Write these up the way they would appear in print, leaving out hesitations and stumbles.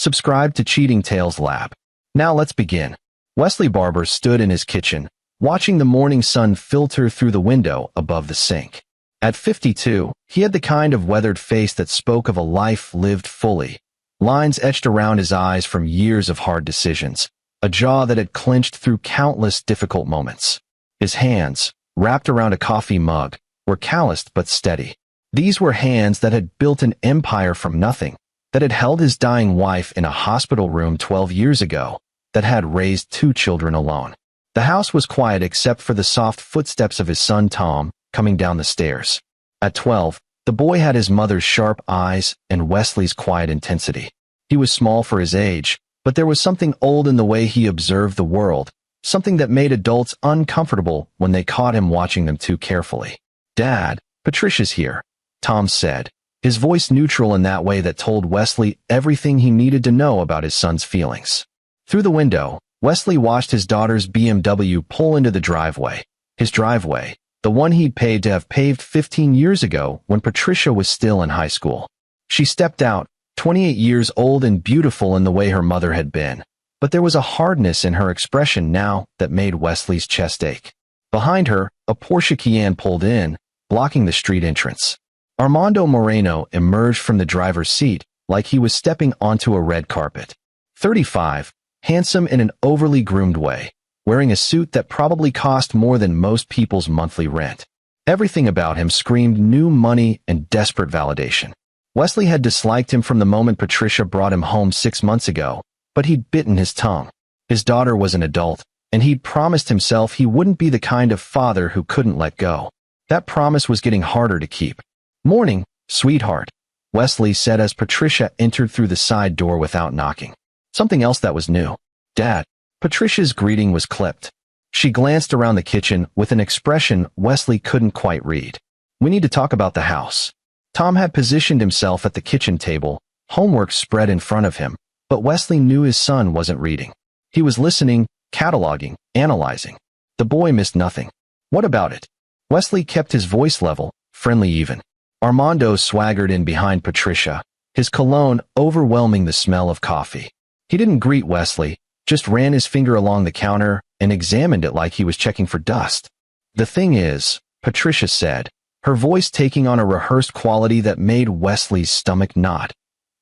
Subscribe to Cheating Tales Lab. Now let's begin. Wesley Barber stood in his kitchen, watching the morning sun filter through the window above the sink. At 52, he had the kind of weathered face that spoke of a life lived fully, lines etched around his eyes from years of hard decisions, a jaw that had clenched through countless difficult moments. His hands, wrapped around a coffee mug, were calloused but steady. These were hands that had built an empire from nothing, that had held his dying wife in a hospital room 12 years ago, that had raised 2 children alone. The house was quiet except for the soft footsteps of his son Tom coming down the stairs. At 12, the boy had his mother's sharp eyes and Wesley's quiet intensity. He was small for his age, but there was something old in the way he observed the world, something that made adults uncomfortable when they caught him watching them too carefully. "Dad, Patricia's here," Tom said, his voice neutral in that way that told Wesley everything he needed to know about his son's feelings. Through the window, Wesley watched his daughter's BMW pull into the driveway. His driveway, the one he'd paid to have paved 15 years ago when Patricia was still in high school. She stepped out, 28 years old and beautiful in the way her mother had been, but there was a hardness in her expression now that made Wesley's chest ache. Behind her, a Porsche Cayenne pulled in, blocking the street entrance. Armando Moreno emerged from the driver's seat like he was stepping onto a red carpet. 35, handsome in an overly groomed way, wearing a suit that probably cost more than most people's monthly rent. Everything about him screamed new money and desperate validation. Wesley had disliked him from the moment Patricia brought him home 6 months ago, but he'd bitten his tongue. His daughter was an adult, and he'd promised himself he wouldn't be the kind of father who couldn't let go. That promise was getting harder to keep. "Morning, sweetheart," Wesley said as Patricia entered through the side door without knocking. Something else that was new. "Dad." Patricia's greeting was clipped. She glanced around the kitchen with an expression Wesley couldn't quite read. "We need to talk about the house." Tom had positioned himself at the kitchen table, homework spread in front of him, but Wesley knew his son wasn't reading. He was listening, cataloging, analyzing. The boy missed nothing. "What about it?" Wesley kept his voice level, friendly even. Armando swaggered in behind Patricia, his cologne overwhelming the smell of coffee. He didn't greet Wesley, just ran his finger along the counter and examined it like he was checking for dust. "The thing is," Patricia said, her voice taking on a rehearsed quality that made Wesley's stomach knot.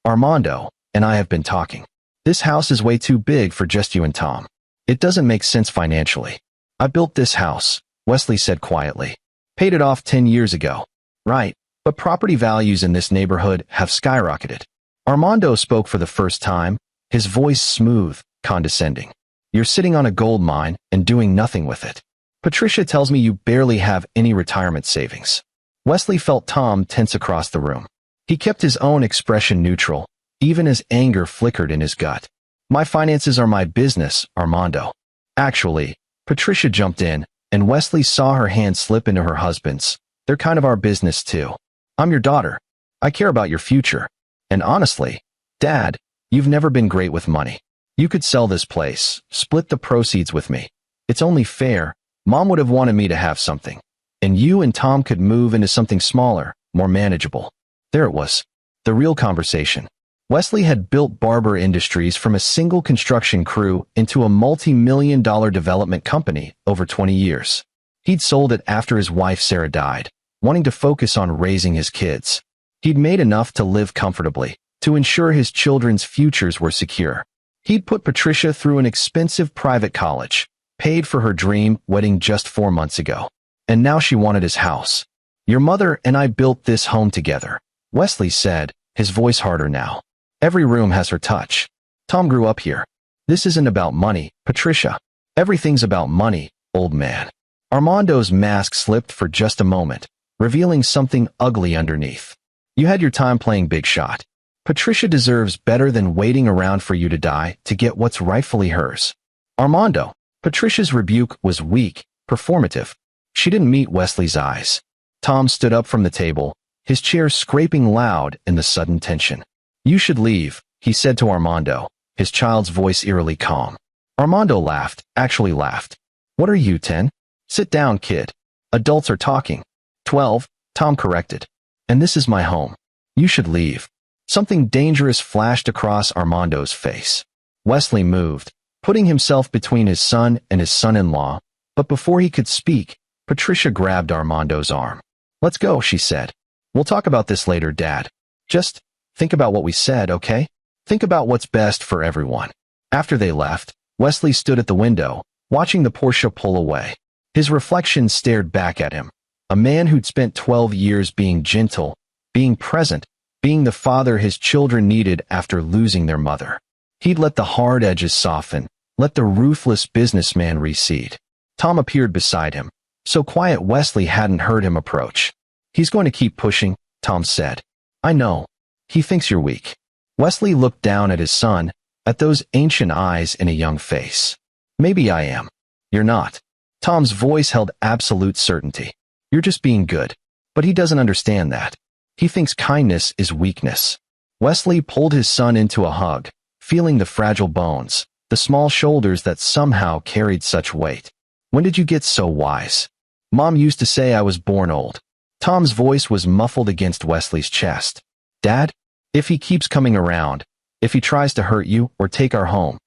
"Armando and I have been talking. This house is way too big for just you and Tom. It doesn't make sense financially. I built this house," Wesley said quietly. "Paid it off 10 years ago. Right, but property values in this neighborhood have skyrocketed." Armando spoke for the first time, his voice smooth, condescending. "You're sitting on a gold mine and doing nothing with it. Patricia tells me you barely have any retirement savings." Wesley felt Tom tense across the room. He kept his own expression neutral, even as anger flickered in his gut. "My finances are my business, Armando." "Actually," Patricia jumped in, and Wesley saw her hand slip into her husband's. "They're kind of our business too. I'm your daughter. I care about your future. And honestly, Dad, you've never been great with money. You could sell this place, split the proceeds with me. It's only fair. Mom would have wanted me to have something. And you and Tom could move into something smaller, more manageable." There it was. The real conversation. Wesley had built Barber Industries from a single construction crew into a multi-million-dollar development company over 20 years. He'd sold it after his wife Sarah died, wanting to focus on raising his kids. He'd made enough to live comfortably, to ensure his children's futures were secure. He'd put Patricia through an expensive private college, paid for her dream wedding just 4 months ago. And now she wanted his house. "Your mother and I built this home together," Wesley said, his voice harder now. "Every room has her touch. Tom grew up here. This isn't about money, Patricia. Everything's about money, old man." Armando's mask slipped for just a moment, revealing something ugly underneath. "You had your time playing big shot. Patricia deserves better than waiting around for you to die to get what's rightfully hers." "Armando." Patricia's rebuke was weak, performative. She didn't meet Wesley's eyes. Tom stood up from the table, his chair scraping loud in the sudden tension. "You should leave," he said to Armando, his child's voice eerily calm. Armando laughed, actually laughed. "What are you, 10? Sit down, kid. Adults are talking." 12, Tom corrected. "And this is my home. You should leave." Something dangerous flashed across Armando's face. Wesley moved, putting himself between his son and his son-in-law, but before he could speak, Patricia grabbed Armando's arm. "Let's go," she said. "We'll talk about this later, Dad. Just think about what we said, okay? Think about what's best for everyone." After they left, Wesley stood at the window, watching the Porsche pull away. His reflection stared back at him. A man who'd spent 12 years being gentle, being present, being the father his children needed after losing their mother. He'd let the hard edges soften, let the ruthless businessman recede. Tom appeared beside him, so quiet Wesley hadn't heard him approach. "He's going to keep pushing," Tom said. "I know. He thinks you're weak." Wesley looked down at his son, at those ancient eyes in a young face. "Maybe I am. You're not." Tom's voice held absolute certainty. "You're just being good." But he doesn't understand that. He thinks kindness is weakness. Wesley pulled his son into a hug, feeling the fragile bones, the small shoulders that somehow carried such weight. "When did you get so wise? Mom used to say I was born old." Tom's voice was muffled against Wesley's chest. "Dad, if he keeps coming around, if he tries to hurt you or take our home,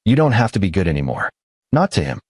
you don't have to be good anymore. Not to him."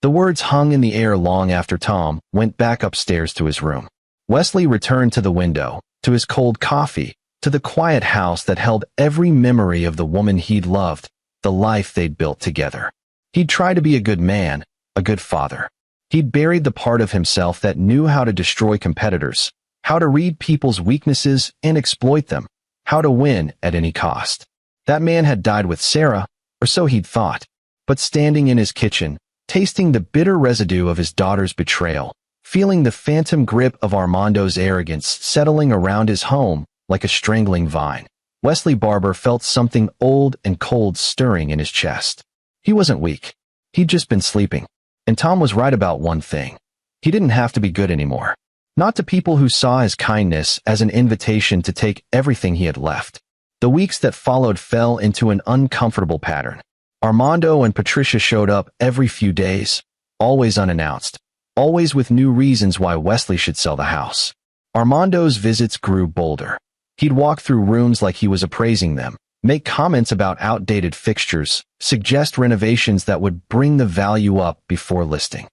The words hung in the air long after Tom went back upstairs to his room. Wesley returned to the window, to his cold coffee, to the quiet house that held every memory of the woman he'd loved, the life they'd built together. He'd tried to be a good man, a good father. He'd buried the part of himself that knew how to destroy competitors, how to read people's weaknesses and exploit them, how to win at any cost. That man had died with Sarah, or so he'd thought. But standing in his kitchen, tasting the bitter residue of his daughter's betrayal, feeling the phantom grip of Armando's arrogance settling around his home like a strangling vine, Wesley Barber felt something old and cold stirring in his chest. He wasn't weak. He'd just been sleeping. And Tom was right about one thing. He didn't have to be good anymore. Not to people who saw his kindness as an invitation to take everything he had left. The weeks that followed fell into an uncomfortable pattern. Armando and Patricia showed up every few days, always unannounced, always with new reasons why Wesley should sell the house. Armando's visits grew bolder. He'd walk through rooms like he was appraising them, make comments about outdated fixtures, suggest renovations that would bring the value up before listing.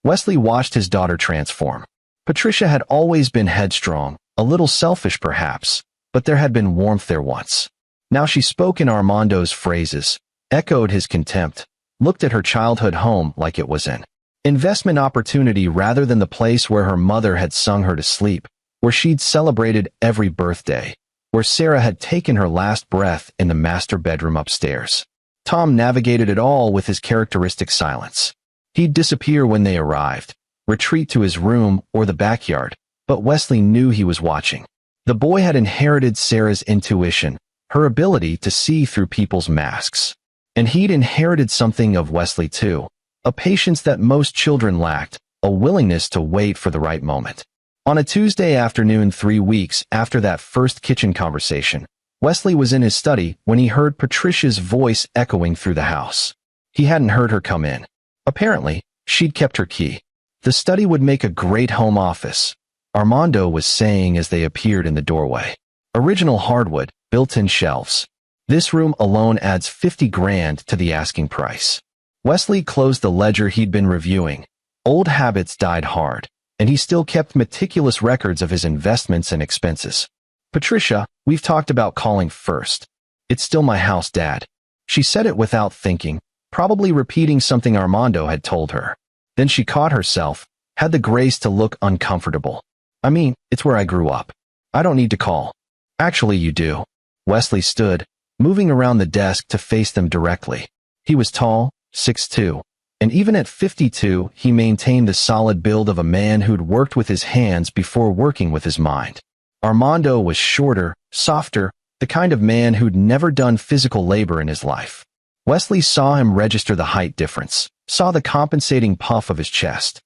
Wesley watched his daughter transform. Patricia had always been headstrong, a little selfish perhaps, but there had been warmth there once. Now she spoke in Armando's phrases, echoed his contempt, looked at her childhood home like it was an investment opportunity rather than the place where her mother had sung her to sleep, where she'd celebrated every birthday, where Sarah had taken her last breath in the master bedroom upstairs. Tom navigated it all with his characteristic silence. He'd disappear when they arrived, retreat to his room or the backyard, but Wesley knew he was watching. The boy had inherited Sarah's intuition, her ability to see through people's masks. And he'd inherited something of Wesley too, a patience that most children lacked, a willingness to wait for the right moment. On a Tuesday afternoon 3 weeks after that first kitchen conversation, Wesley was in his study when he heard Patricia's voice echoing through the house. He hadn't heard her come in. Apparently, she'd kept her key. The study would make a great home office, Armando was saying as they appeared in the doorway. Original hardwood, built-in shelves. This room alone adds 50 grand to the asking price. Wesley closed the ledger he'd been reviewing. Old habits died hard, and he still kept meticulous records of his investments and expenses. "Patricia, we've talked about calling first. It's still my house, Dad." She said it without thinking, probably repeating something Armando had told her. Then she caught herself, had the grace to look uncomfortable. "I mean, it's where I grew up. I don't need to call." "Actually, you do." Wesley stood, moving around the desk to face them directly. He was tall, 6'2", and even at 52, he maintained the solid build of a man who'd worked with his hands before working with his mind. Armando was shorter, softer, the kind of man who'd never done physical labor in his life. Wesley saw him register the height difference, saw the compensating puff of his chest.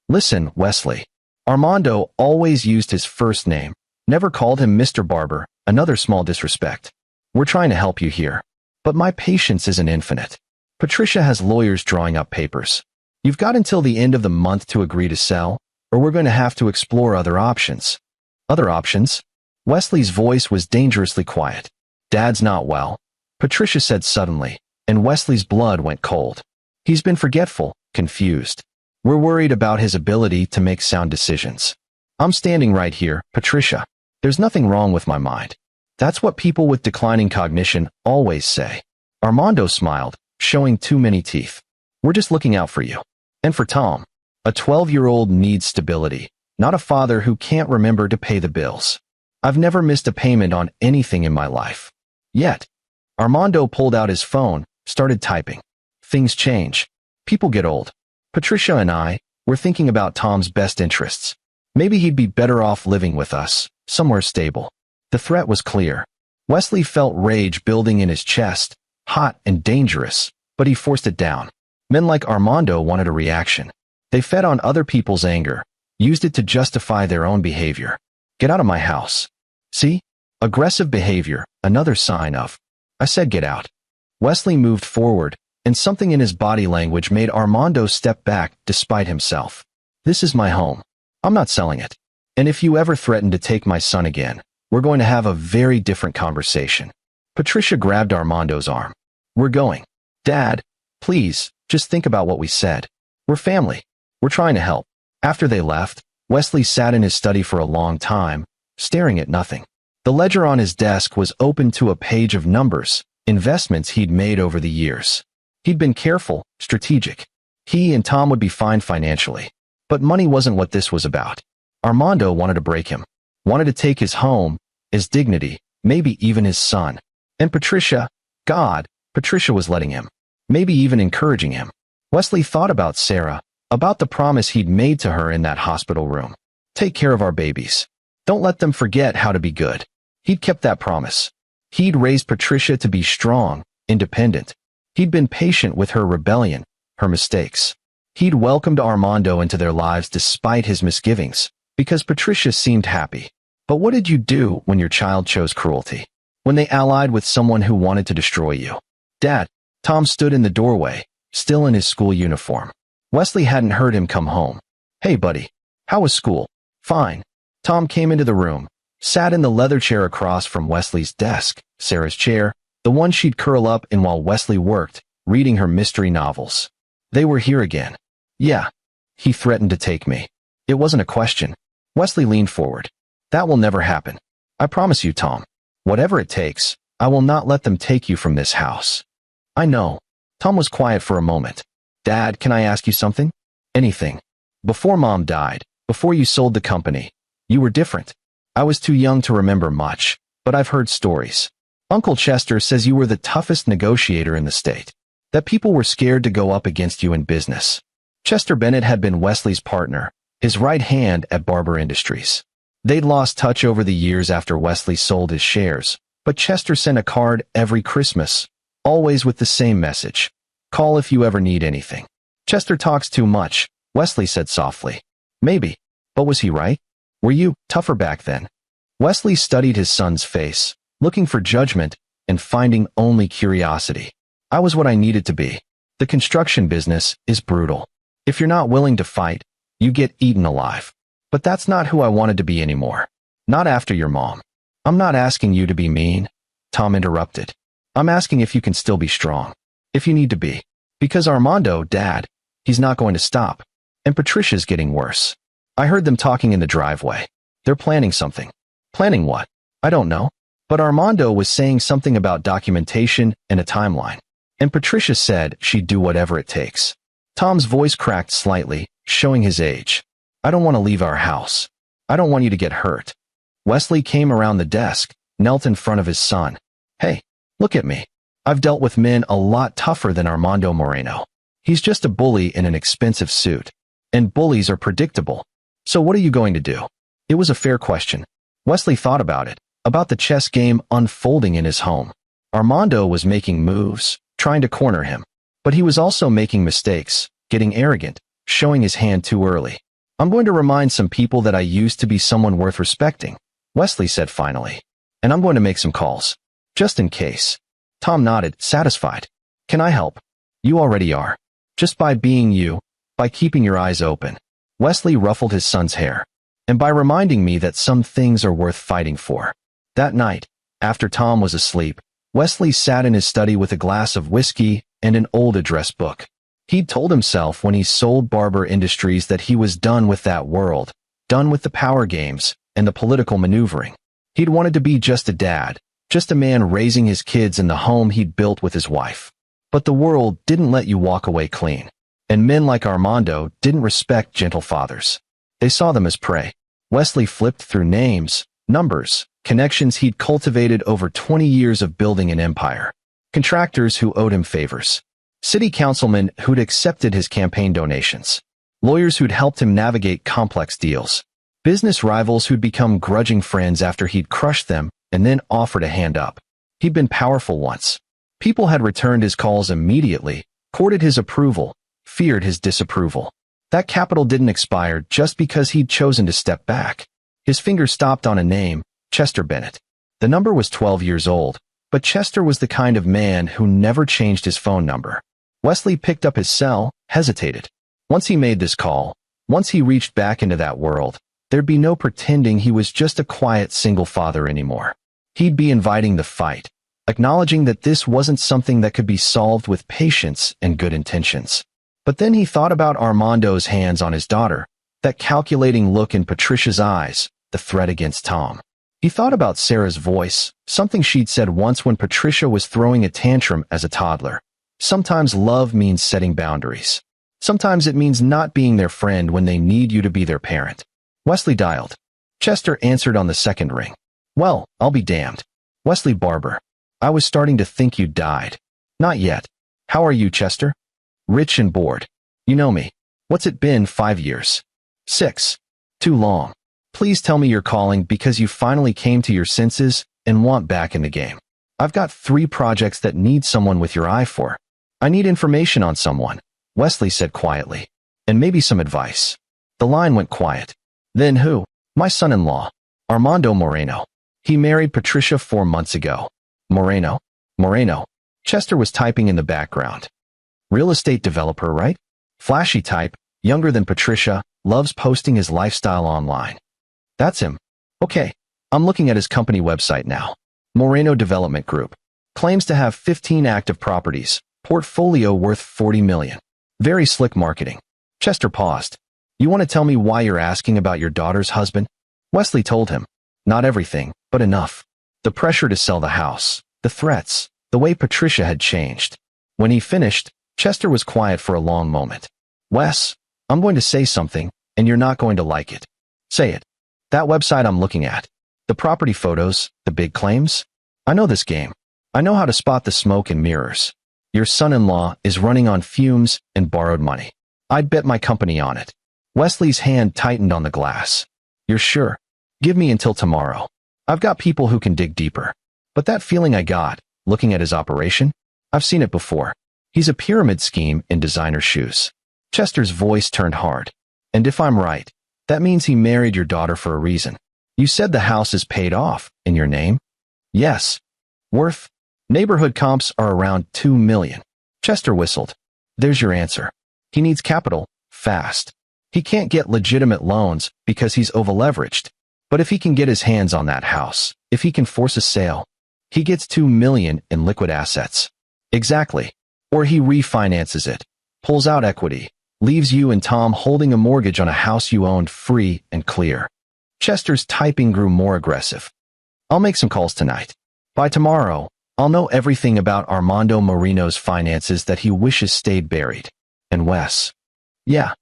"Listen, Wesley." Armando always used his first name, never called him Mr. Barber, another small disrespect. "We're trying to help you here. But my patience isn't infinite. Patricia has lawyers drawing up papers. You've got until the end of the month to agree to sell, or we're going to have to explore other options." "Other options?" Wesley's voice was dangerously quiet. Dad's not well, Patricia said suddenly, and Wesley's blood went cold. He's been forgetful, confused. We're worried about his ability to make sound decisions. I'm standing right here, Patricia. There's nothing wrong with my mind. That's what people with declining cognition always say. Armando smiled, showing too many teeth. We're just looking out for you. And for Tom. A 12-year-old needs stability, not a father who can't remember to pay the bills. I've never missed a payment on anything in my life. Yet. Armando pulled out his phone, started typing. Things change. People get old. Patricia and I, we're thinking about Tom's best interests. Maybe he'd be better off living with us, somewhere stable. The threat was clear. Wesley felt rage building in his chest, hot and dangerous, but he forced it down. Men like Armando wanted a reaction. They fed on other people's anger, used it to justify their own behavior. Get out of my house. See? Aggressive behavior, another sign of. I said get out. Wesley moved forward, and something in his body language made Armando step back despite himself. This is my home. I'm not selling it. And if you ever threaten to take my son again, we're going to have a very different conversation. Patricia grabbed Armando's arm. We're going. Dad, please, just think about what we said. We're family. We're trying to help. After they left, Wesley sat in his study for a long time, staring at nothing. The ledger on his desk was open to a page of numbers, investments he'd made over the years. He'd been careful, strategic. He and Tom would be fine financially. But money wasn't what this was about. Armando wanted to break him. Wanted to take his home, his dignity, maybe even his son. And Patricia, God, Patricia was letting him. Maybe even encouraging him. Wesley thought about Sarah, about the promise he'd made to her in that hospital room. Take care of our babies. Don't let them forget how to be good. He'd kept that promise. He'd raised Patricia to be strong, independent. He'd been patient with her rebellion, her mistakes. He'd welcomed Armando into their lives despite his misgivings, because Patricia seemed happy. But what did you do when your child chose cruelty? When they allied with someone who wanted to destroy you? Dad, Tom stood in the doorway, still in his school uniform. Wesley hadn't heard him come home. Hey, buddy. How was school? Fine. Tom came into the room, sat in the leather chair across from Wesley's desk, Sarah's chair, the one she'd curl up in while Wesley worked, reading her mystery novels. They were here again. Yeah. He threatened to take me. It wasn't a question. Wesley leaned forward. That will never happen. I promise you, Tom. Whatever it takes, I will not let them take you from this house. I know. Tom was quiet for a moment. Dad, can I ask you something? Anything. Before Mom died, before you sold the company, you were different. I was too young to remember much, but I've heard stories. Uncle Chester says you were the toughest negotiator in the state, that people were scared to go up against you in business. Chester Bennett had been Wesley's partner, his right hand at Barber Industries. They'd lost touch over the years after Wesley sold his shares, but Chester sent a card every Christmas, always with the same message. Call if you ever need anything. Chester talks too much, Wesley said softly. Maybe. But was he right? Were you tougher back then? Wesley studied his son's face, looking for judgment and finding only curiosity. I was what I needed to be. The construction business is brutal. If you're not willing to fight, you get eaten alive. But that's not who I wanted to be anymore. Not after your mom. I'm not asking you to be mean, Tom interrupted. I'm asking if you can still be strong. If you need to be. Because Armando, Dad, he's not going to stop. And Patricia's getting worse. I heard them talking in the driveway. They're planning something. Planning what? I don't know. But Armando was saying something about documentation and a timeline. And Patricia said she'd do whatever it takes. Tom's voice cracked slightly, showing his age. I don't want to leave our house. I don't want you to get hurt. Wesley came around the desk, knelt in front of his son. Hey, look at me. I've dealt with men a lot tougher than Armando Moreno. He's just a bully in an expensive suit. And bullies are predictable. So what are you going to do? It was a fair question. Wesley thought about it, about the chess game unfolding in his home. Armando was making moves, trying to corner him. But he was also making mistakes, getting arrogant, showing his hand too early. I'm going to remind some people that I used to be someone worth respecting, Wesley said finally. And I'm going to make some calls. Just in case. Tom nodded, satisfied. Can I help? You already are. Just by being you, by keeping your eyes open. Wesley ruffled his son's hair. And by reminding me that some things are worth fighting for. That night, After Tom was asleep, Wesley sat in his study with a glass of whiskey and an old address book. He'd told himself when he sold Barber Industries that he was done with that world, done with the power games and the political maneuvering. He'd wanted to be just a dad, just a man raising his kids in the home he'd built with his wife. But the world didn't let you walk away clean. And men like Armando didn't respect gentle fathers. They saw them as prey. Wesley flipped through names, numbers, connections he'd cultivated over 20 years of building an empire. Contractors who owed him favors. City councilmen who'd accepted his campaign donations. Lawyers who'd helped him navigate complex deals. Business rivals who'd become grudging friends after he'd crushed them and then offered a hand up. He'd been powerful once. People had returned his calls immediately, courted his approval, feared his disapproval. That capital didn't expire just because he'd chosen to step back. His finger stopped on a name, Chester Bennett. The number was 12 years old, but Chester was the kind of man who never changed his phone number. Wesley picked up his cell, hesitated. Once he made this call, once he reached back into that world, there'd be no pretending he was just a quiet single father anymore. He'd be inviting the fight, acknowledging that this wasn't something that could be solved with patience and good intentions. But then he thought about Armando's hands on his daughter, that calculating look in Patricia's eyes, the threat against Tom. He thought about Sarah's voice, something she'd said once when Patricia was throwing a tantrum as a toddler. Sometimes love means setting boundaries. Sometimes it means not being their friend when they need you to be their parent. Wesley dialed. Chester answered on the second ring. Well, I'll be damned. Wesley Barber. I was starting to think you died. Not yet. How are you, Chester? Rich and bored. You know me. What's it been, 5 years? 6. Too long. Please tell me you're calling because you finally came to your senses and want back in the game. I've got 3 projects that need someone with your eye for. I need information on someone, Wesley said quietly. And maybe some advice. The line went quiet. Then who? My son-in-law, Armando Moreno. He married Patricia 4 months ago. Moreno. Chester was typing in the background. Real estate developer, right? Flashy type, younger than Patricia, loves posting his lifestyle online. That's him. Okay, I'm looking at his company website now. Moreno Development Group. Claims to have 15 active properties, portfolio worth $40 million. Very slick marketing. Chester paused. You want to tell me why you're asking about your daughter's husband? Wesley told him. Not everything, but enough. The pressure to sell the house, the threats, the way Patricia had changed. When he finished, Chester was quiet for a long moment. Wes, I'm going to say something, and you're not going to like it. Say it. That website I'm looking at. The property photos, the big claims. I know this game. I know how to spot the smoke and mirrors. Your son-in-law is running on fumes and borrowed money. I'd bet my company on it. Wesley's hand tightened on the glass. You're sure? Give me until tomorrow. I've got people who can dig deeper. But that feeling I got, looking at his operation, I've seen it before. He's a pyramid scheme in designer shoes. Chester's voice turned hard. And if I'm right, that means he married your daughter for a reason. You said the house is paid off, in your name? Yes. Worth? Neighborhood comps are around $2 million. Chester whistled. There's your answer. He needs capital, fast. He can't get legitimate loans because he's over-leveraged. But if he can get his hands on that house, if he can force a sale, he gets $2 million in liquid assets. Exactly. Or he refinances it, pulls out equity, leaves you and Tom holding a mortgage on a house you owned free and clear. Chester's typing grew more aggressive. I'll make some calls tonight. By tomorrow, I'll know everything about Armando Moreno's finances that he wishes stayed buried. And Wes. Yeah.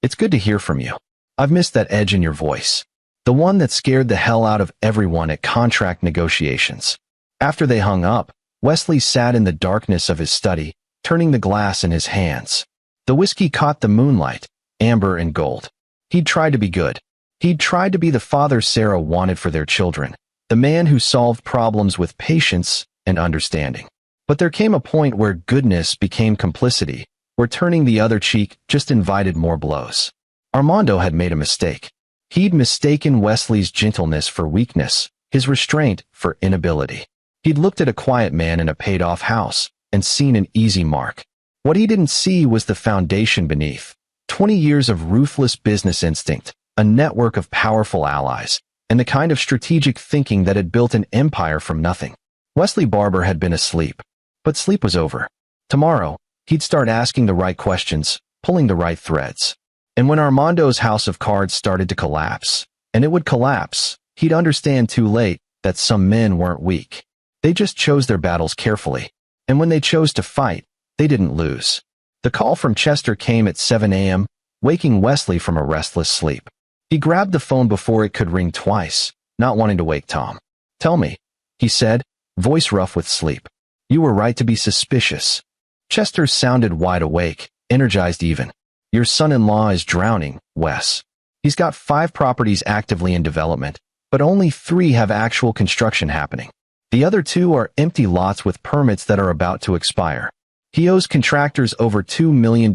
It's good to hear from you. I've missed that edge in your voice. The one that scared the hell out of everyone at contract negotiations. After they hung up, Wesley sat in the darkness of his study, turning the glass in his hands. The whiskey caught the moonlight, amber and gold. He'd tried to be good. He'd tried to be the father Sarah wanted for their children, the man who solved problems with patience and understanding. But there came a point where goodness became complicity, where turning the other cheek just invited more blows. Armando had made a mistake. He'd mistaken Wesley's gentleness for weakness, his restraint for inability. He'd looked at a quiet man in a paid-off house and seen an easy mark. What he didn't see was the foundation beneath. 20 years of ruthless business instinct, a network of powerful allies, and the kind of strategic thinking that had built an empire from nothing. Wesley Barber had been asleep, but sleep was over. Tomorrow, he'd start asking the right questions, pulling the right threads. And when Armando's house of cards started to collapse, and it would collapse, he'd understand too late that some men weren't weak. They just chose their battles carefully. And when they chose to fight, they didn't lose. The call from Chester came at 7 a.m., waking Wesley from a restless sleep. He grabbed the phone before it could ring twice, not wanting to wake Tom. "Tell me," he said, voice rough with sleep. "You were right to be suspicious." Chester sounded wide awake, energized even. "Your son-in-law is drowning, Wes. He's got 5 properties actively in development, but only 3 have actual construction happening. The other 2 are empty lots with permits that are about to expire. He owes contractors over $2 million,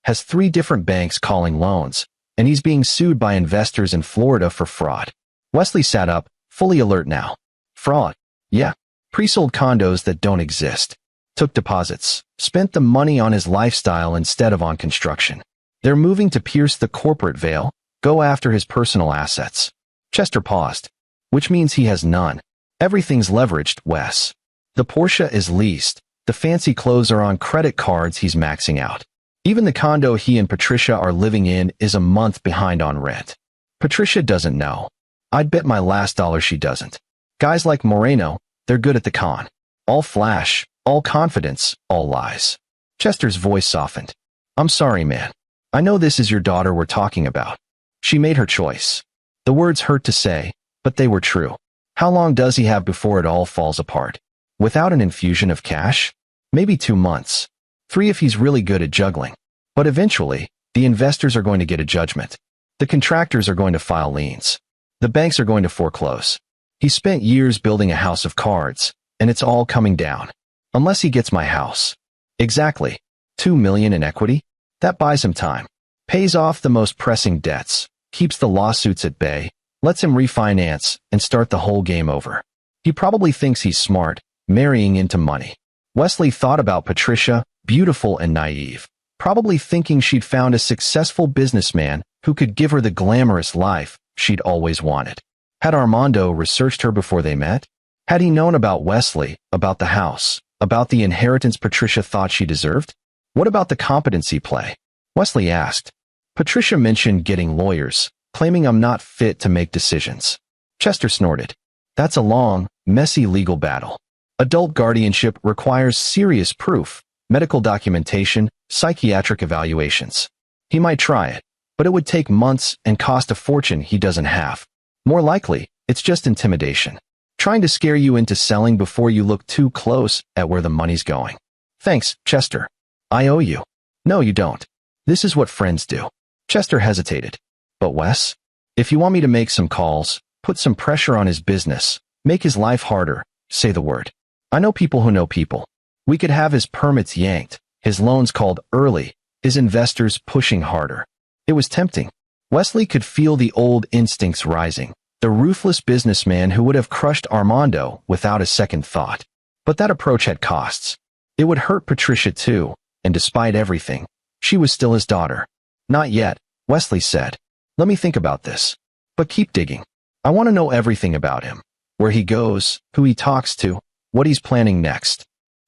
has 3 different banks calling loans, and he's being sued by investors in Florida for fraud." Wesley sat up, fully alert now. "Fraud? Yeah. Pre-sold condos that don't exist. Took deposits, spent the money on his lifestyle instead of on construction. They're moving to pierce the corporate veil, go after his personal assets." Chester paused. "Which means he has none. Everything's leveraged, Wes. The Porsche is leased, the fancy clothes are on credit cards he's maxing out. Even the condo he and Patricia are living in is a month behind on rent. Patricia doesn't know. I'd bet my last dollar she doesn't. Guys like Moreno, they're good at the con. All flash, all confidence, all lies." Chester's voice softened. "I'm sorry, man. I know this is your daughter we're talking about. She made her choice." The words hurt to say, but they were true. How long does he have before it all falls apart? Without an infusion of cash? Maybe 2 months. 3 if he's really good at juggling. But eventually, the investors are going to get a judgment. The contractors are going to file liens. The banks are going to foreclose. He spent years building a house of cards, and it's all coming down. Unless he gets my house. Exactly. $2 million in equity? That buys him time. Pays off the most pressing debts, keeps the lawsuits at bay, lets him refinance, and start the whole game over. He probably thinks he's smart, marrying into money. Wesley thought about Patricia, beautiful and naive, probably thinking she'd found a successful businessman who could give her the glamorous life she'd always wanted. Had Armando researched her before they met? Had he known about Wesley, about the house, about the inheritance Patricia thought she deserved? What about the competency play? Wesley asked. Patricia mentioned getting lawyers, claiming I'm not fit to make decisions. Chester snorted. That's a long, messy legal battle. Adult guardianship requires serious proof, medical documentation, psychiatric evaluations. He might try it, but it would take months and cost a fortune he doesn't have. More likely, it's just intimidation. Trying to scare you into selling before you look too close at where the money's going. Thanks, Chester. I owe you. No, you don't. This is what friends do. Chester hesitated. But Wes, if you want me to make some calls, put some pressure on his business, make his life harder, say the word. I know people who know people. We could have his permits yanked, his loans called early, his investors pushing harder. It was tempting. Wesley could feel the old instincts rising, the ruthless businessman who would have crushed Armando without a second thought. But that approach had costs. It would hurt Patricia too, and despite everything, she was still his daughter. Not yet, Wesley said. Let me think about this. But keep digging. I want to know everything about him. Where he goes, who he talks to, what he's planning next.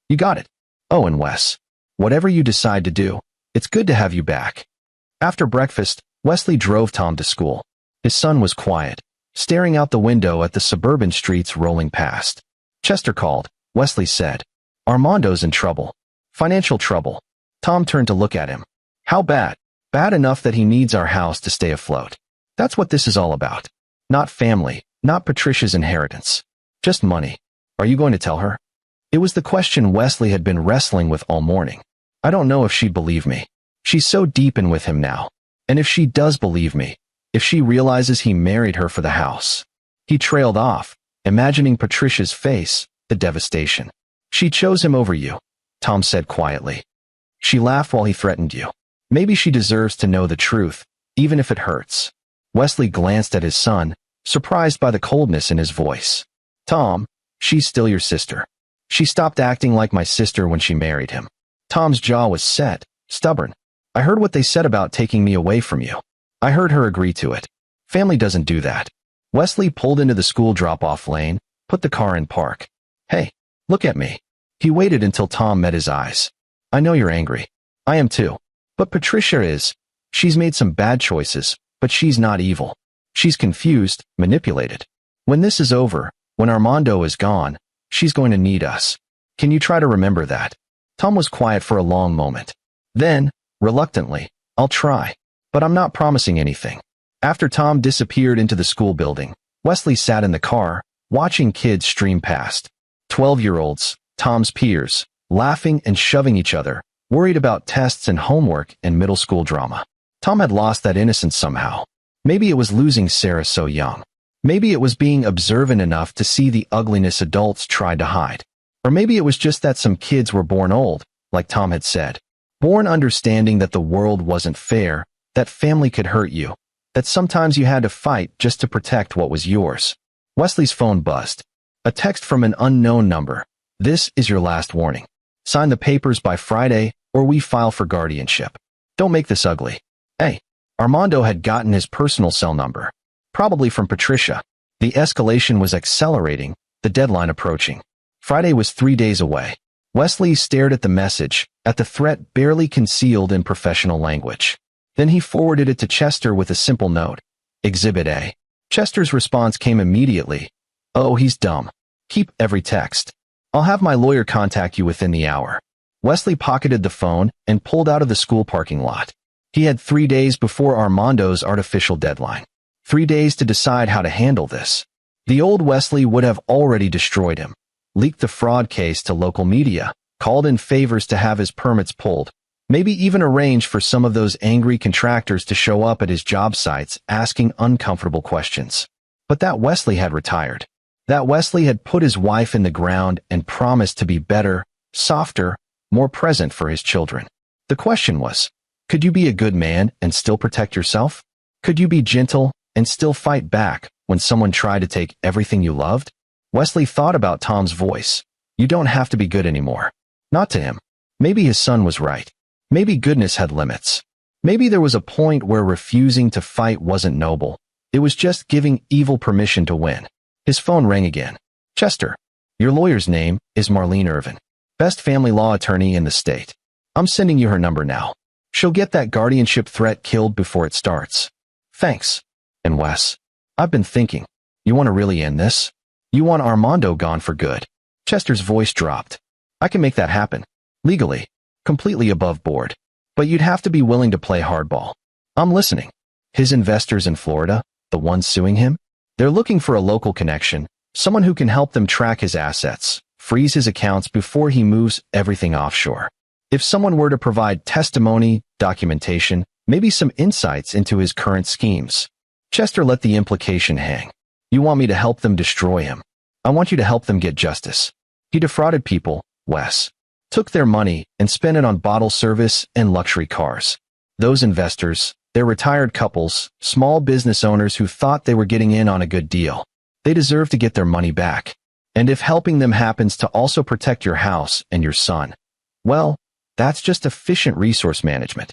You got it. Oh, and Wes, whatever you decide to do, it's good to have you back. After breakfast, Wesley drove Tom to school. His son was quiet, staring out the window at the suburban streets rolling past. Chester called. Wesley said, Armando's in trouble. Financial trouble. Tom turned to look at him. How bad? Bad enough that he needs our house to stay afloat. That's what this is all about. Not family, not Patricia's inheritance. Just money. Are you going to tell her? It was the question Wesley had been wrestling with all morning. I don't know if she'd believe me. She's so deep in with him now. And if she does believe me, if she realizes he married her for the house. He trailed off, imagining Patricia's face, the devastation. She chose him over you, Tom said quietly. She laughed while he threatened you. Maybe she deserves to know the truth, even if it hurts. Wesley glanced at his son, surprised by the coldness in his voice. Tom, she's still your sister. She stopped acting like my sister when she married him. Tom's jaw was set, stubborn. I heard what they said about taking me away from you. I heard her agree to it. Family doesn't do that. Wesley pulled into the school drop-off lane, put the car in park. Hey, look at me. He waited until Tom met his eyes. I know you're angry. I am too. But Patricia is. She's made some bad choices, but she's not evil. She's confused, manipulated. When this is over, when Armando is gone, she's going to need us. Can you try to remember that? Tom was quiet for a long moment. Then, reluctantly, I'll try. But I'm not promising anything. After Tom disappeared into the school building, Wesley sat in the car, watching kids stream past. 12-year-olds, Tom's peers, laughing and shoving each other, worried about tests and homework and middle school drama. Tom had lost that innocence somehow. Maybe it was losing Sarah so young. Maybe it was being observant enough to see the ugliness adults tried to hide. Or maybe it was just that some kids were born old, like Tom had said. Born understanding that the world wasn't fair, that family could hurt you, that sometimes you had to fight just to protect what was yours. Wesley's phone buzzed. A text from an unknown number. This is your last warning. Sign the papers by Friday, or we file for guardianship. Don't make this ugly. Hey, Armando had gotten his personal cell number. Probably from Patricia. The escalation was accelerating, the deadline approaching. Friday was 3 days away. Wesley stared at the message, at the threat barely concealed in professional language. Then he forwarded it to Chester with a simple note. Exhibit A. Chester's response came immediately. Oh, he's dumb. Keep every text. I'll have my lawyer contact you within the hour. Wesley pocketed the phone and pulled out of the school parking lot. He had 3 days before Armando's artificial deadline. 3 days to decide how to handle this. The old Wesley would have already destroyed him, leaked the fraud case to local media, called in favors to have his permits pulled, maybe even arranged for some of those angry contractors to show up at his job sites asking uncomfortable questions. But that Wesley had retired. That Wesley had put his wife in the ground and promised to be better, softer, more present for his children. The question was, could you be a good man and still protect yourself? Could you be gentle and still fight back when someone tried to take everything you loved? Wesley thought about Tom's voice. You don't have to be good anymore. Not to him. Maybe his son was right. Maybe goodness had limits. Maybe there was a point where refusing to fight wasn't noble. It was just giving evil permission to win. His phone rang again. Chester, your lawyer's name is Marlene Irvin. Best family law attorney in the state. I'm sending you her number now. She'll get that guardianship threat killed before it starts. Thanks. And Wes, I've been thinking. You want to really end this? You want Armando gone for good. Chester's voice dropped. I can make that happen. Legally. Completely above board. But you'd have to be willing to play hardball. I'm listening. His investors in Florida, the ones suing him? They're looking for a local connection, someone who can help them track his assets, freeze his accounts before he moves everything offshore. If someone were to provide testimony, documentation, maybe some insights into his current schemes. Chester let the implication hang. You want me to help them destroy him. I want you to help them get justice. He defrauded people, Wes. Took their money and spent it on bottle service and luxury cars. Those investors, they're retired couples, small business owners who thought they were getting in on a good deal. They deserve to get their money back. And if helping them happens to also protect your house and your son, well, that's just efficient resource management.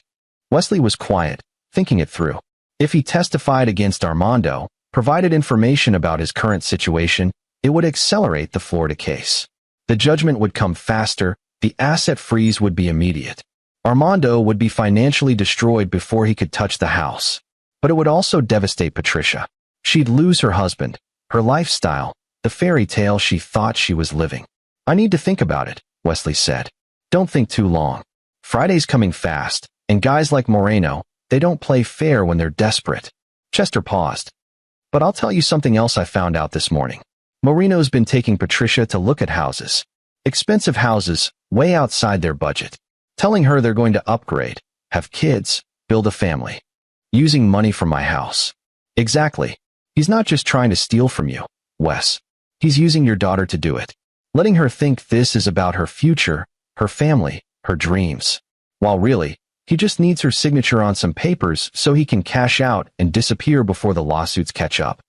Wesley was quiet, thinking it through. If he testified against Armando, provided information about his current situation, it would accelerate the Florida case. The judgment would come faster, the asset freeze would be immediate. Armando would be financially destroyed before he could touch the house. But it would also devastate Patricia. She'd lose her husband, her lifestyle, the fairy tale she thought she was living. I need to think about it, Wesley said. Don't think too long. Friday's coming fast, and guys like Moreno, they don't play fair when they're desperate. Chester paused. But I'll tell you something else I found out this morning. Moreno's been taking Patricia to look at houses. Expensive houses, way outside their budget. Telling her they're going to upgrade, have kids, build a family. Using money from my house. Exactly. He's not just trying to steal from you, Wes. He's using your daughter to do it. Letting her think this is about her future, her family, her dreams. While really, he just needs her signature on some papers so he can cash out and disappear before the lawsuits catch up.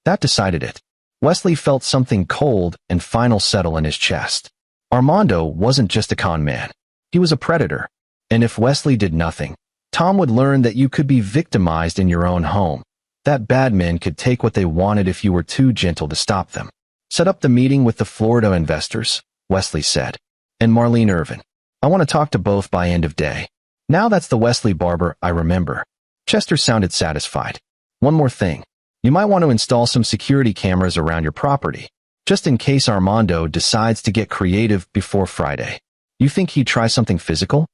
That decided it. Wesley felt something cold and final settle in his chest. Armando wasn't just a con man. He was a predator. And if Wesley did nothing, Tom would learn that you could be victimized in your own home. that bad men could take what they wanted if you were too gentle to stop them. Set up the meeting with the Florida investors, Wesley said. And Marlene Irvin. I want to talk to both by end of day. Now that's the Wesley Barber I remember. Chester sounded satisfied. One more thing. You might want to install some security cameras around your property, just in case Armando decides to get creative before Friday. You think he'd try something physical?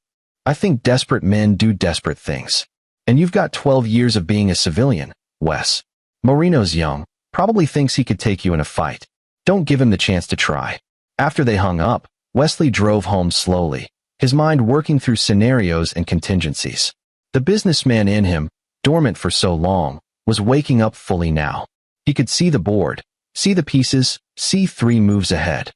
I think desperate men do desperate things. And you've got 12 years of being a civilian, Wes. Moreno's young, probably thinks he could take you in a fight. Don't give him the chance to try. After they hung up, Wesley drove home slowly, his mind working through scenarios and contingencies. The businessman in him, dormant for so long, was waking up fully now. He could see the board, see the pieces, see 3 moves ahead.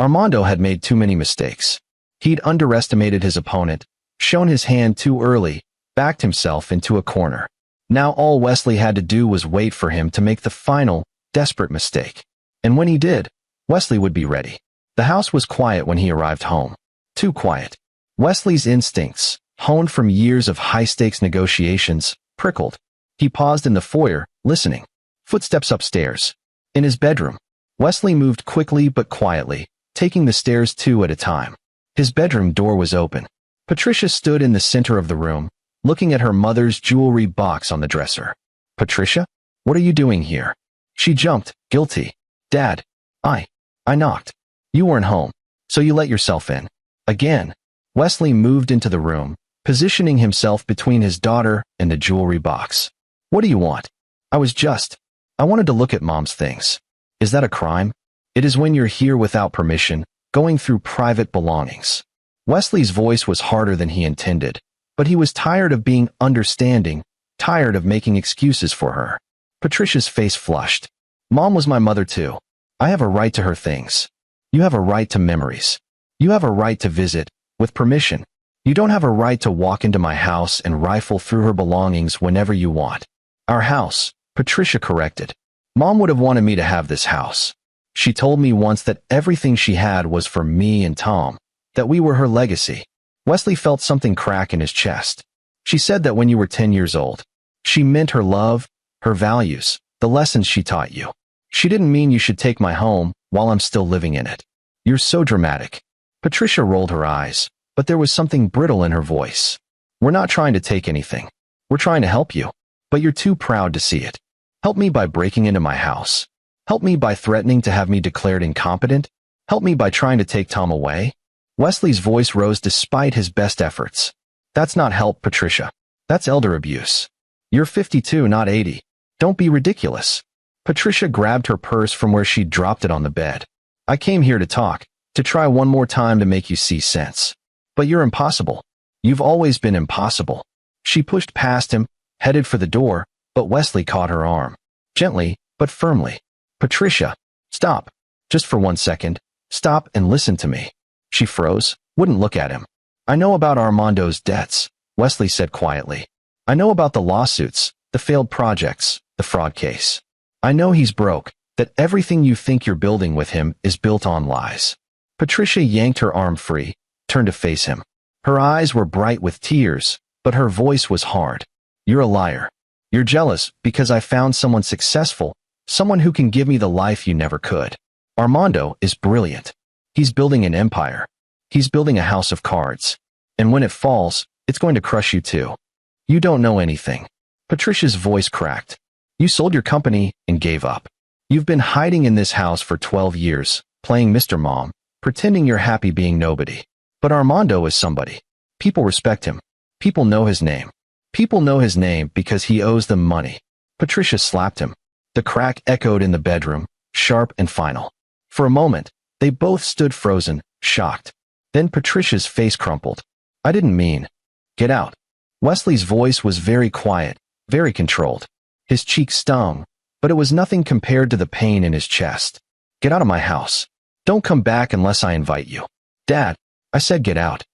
Armando had made too many mistakes. He'd underestimated his opponent, shown his hand too early, backed himself into a corner. Now all Wesley had to do was wait for him to make the final, desperate mistake. And when he did, Wesley would be ready. The house was quiet when he arrived home. Too quiet. Wesley's instincts, honed from years of high-stakes negotiations, prickled. He paused in the foyer, listening. Footsteps upstairs. In his bedroom, Wesley moved quickly but quietly, taking the stairs 2 at a time. His bedroom door was open. Patricia stood in the center of the room, looking at her mother's jewelry box on the dresser. Patricia? What are you doing here? She jumped, guilty. Dad. I knocked. You weren't home, so you let yourself in. Again. Wesley moved into the room, positioning himself between his daughter and the jewelry box. What do you want? I wanted to look at Mom's things. Is that a crime? It is when you're here without permission, going through private belongings. Wesley's voice was harder than he intended, but he was tired of being understanding, tired of making excuses for her. Patricia's face flushed. Mom was my mother too. I have a right to her things. You have a right to memories. You have a right to visit, with permission. You don't have a right to walk into my house and rifle through her belongings whenever you want. Our house, Patricia corrected. Mom would have wanted me to have this house. She told me once that everything she had was for me and Tom, that we were her legacy. Wesley felt something crack in his chest. She said that when you were 10 years old. She meant her love, her values, the lessons she taught you. She didn't mean you should take my home while I'm still living in it. You're so dramatic. Patricia rolled her eyes, but there was something brittle in her voice. We're not trying to take anything. We're trying to help you, but you're too proud to see it. Help me by breaking into my house. Help me by threatening to have me declared incompetent. Help me by trying to take Tom away. Wesley's voice rose despite his best efforts. That's not help, Patricia. That's elder abuse. You're 52, not 80. Don't be ridiculous. Patricia grabbed her purse from where she'd dropped it on the bed. I came here to talk, to try one more time to make you see sense. But you're impossible. You've always been impossible. She pushed past him, headed for the door, but Wesley caught her arm. Gently, but firmly. Patricia, stop. Just for 1 second. Stop and listen to me. She froze, wouldn't look at him. I know about Armando's debts, Wesley said quietly. I know about the lawsuits, the failed projects, the fraud case. I know he's broke, that everything you think you're building with him is built on lies. Patricia yanked her arm free, turned to face him. Her eyes were bright with tears, but her voice was hard. You're a liar. You're jealous because I found someone successful, someone who can give me the life you never could. Armando is brilliant. He's building an empire. He's building a house of cards. And when it falls, it's going to crush you too. You don't know anything. Patricia's voice cracked. You sold your company and gave up. You've been hiding in this house for 12 years, playing Mr. Mom, pretending you're happy being nobody. But Armando is somebody. People respect him. People know his name. People know his name because he owes them money. Patricia slapped him. The crack echoed in the bedroom, sharp and final. For a moment, they both stood frozen, shocked. Then Patricia's face crumpled. I didn't mean. Get out. Wesley's voice was very quiet, very controlled. His cheek stung, but it was nothing compared to the pain in his chest. Get out of my house. Don't come back unless I invite you. Dad, I said get out.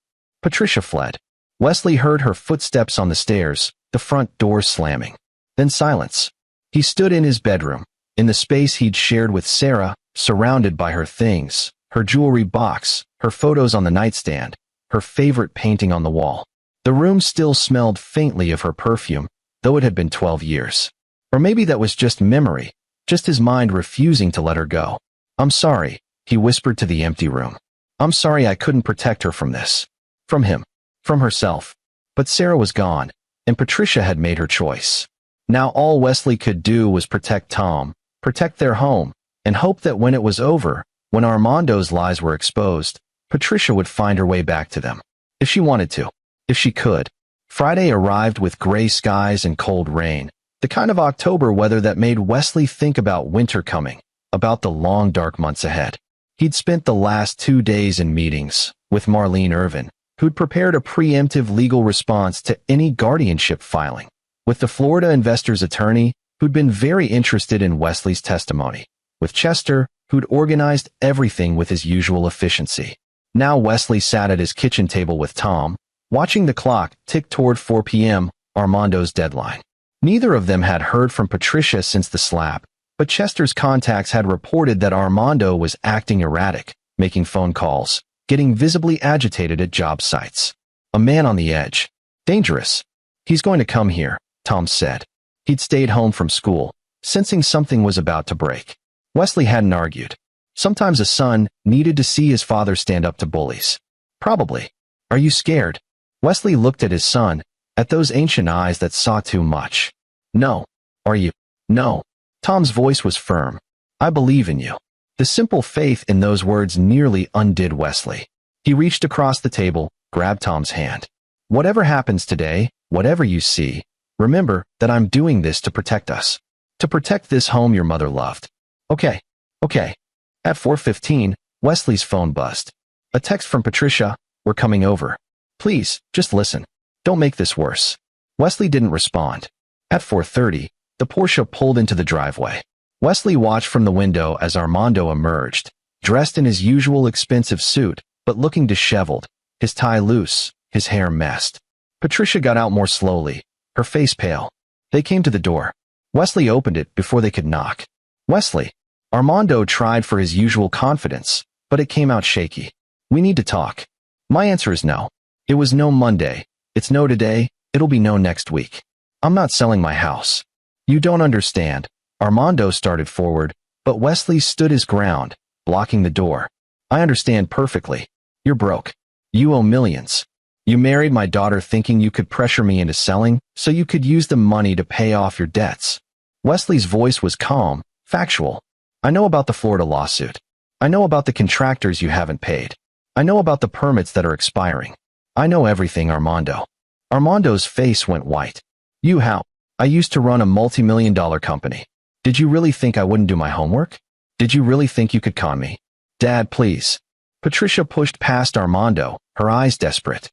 Patricia fled. Wesley heard her footsteps on the stairs, the front door slamming. Then silence. He stood in his bedroom, in the space he'd shared with Sarah, surrounded by her things, her jewelry box, her photos on the nightstand, her favorite painting on the wall. The room still smelled faintly of her perfume, though it had been 12 years. Or maybe that was just memory, just his mind refusing to let her go. I'm sorry, he whispered to the empty room. I'm sorry I couldn't protect her from this. From him. From herself. But Sarah was gone, and Patricia had made her choice. Now all Wesley could do was protect Tom, protect their home, and hope that when it was over, when Armando's lies were exposed, Patricia would find her way back to them. If she wanted to. If she could. Friday arrived with gray skies and cold rain, the kind of October weather that made Wesley think about winter coming, about the long dark months ahead. He'd spent the last 2 days in meetings with Marlene Irvin, who'd prepared a preemptive legal response to any guardianship filing, with the Florida investor's attorney, who'd been very interested in Wesley's testimony, with Chester, who'd organized everything with his usual efficiency. Now Wesley sat at his kitchen table with Tom, watching the clock tick toward 4 p.m., Armando's deadline. Neither of them had heard from Patricia since the slap, but Chester's contacts had reported that Armando was acting erratic, making phone calls, getting visibly agitated at job sites. A man on the edge. Dangerous. He's going to come here, Tom said. He'd stayed home from school, sensing something was about to break. Wesley hadn't argued. Sometimes a son needed to see his father stand up to bullies. Probably. Are you scared? Wesley looked at his son, at those ancient eyes that saw too much. No. Are you? No. Tom's voice was firm. I believe in you. The simple faith in those words nearly undid Wesley. He reached across the table, grabbed Tom's hand. Whatever happens today, whatever you see, remember that I'm doing this to protect us. To protect this home your mother loved. Okay. At 4:15, Wesley's phone buzzed. A text from Patricia, we're coming over. Please, just listen. Don't make this worse. Wesley didn't respond. At 4:30, the Porsche pulled into the driveway. Wesley watched from the window as Armando emerged, dressed in his usual expensive suit, but looking disheveled, his tie loose, his hair messed. Patricia got out more slowly, her face pale. They came to the door. Wesley opened it before they could knock. Wesley. Armando tried for his usual confidence, but it came out shaky. We need to talk. My answer is no. It was no Monday. It's no today. It'll be no next week. I'm not selling my house. You don't understand. Armando started forward, but Wesley stood his ground, blocking the door. I understand perfectly. You're broke. You owe millions. You married my daughter thinking you could pressure me into selling so you could use the money to pay off your debts. Wesley's voice was calm, factual. I know about the Florida lawsuit. I know about the contractors you haven't paid. I know about the permits that are expiring. I know everything, Armando. Armando's face went white. You how? I used to run a multi-million-dollar company. Did you really think I wouldn't do my homework? Did you really think you could con me? Dad, please. Patricia pushed past Armando, her eyes desperate.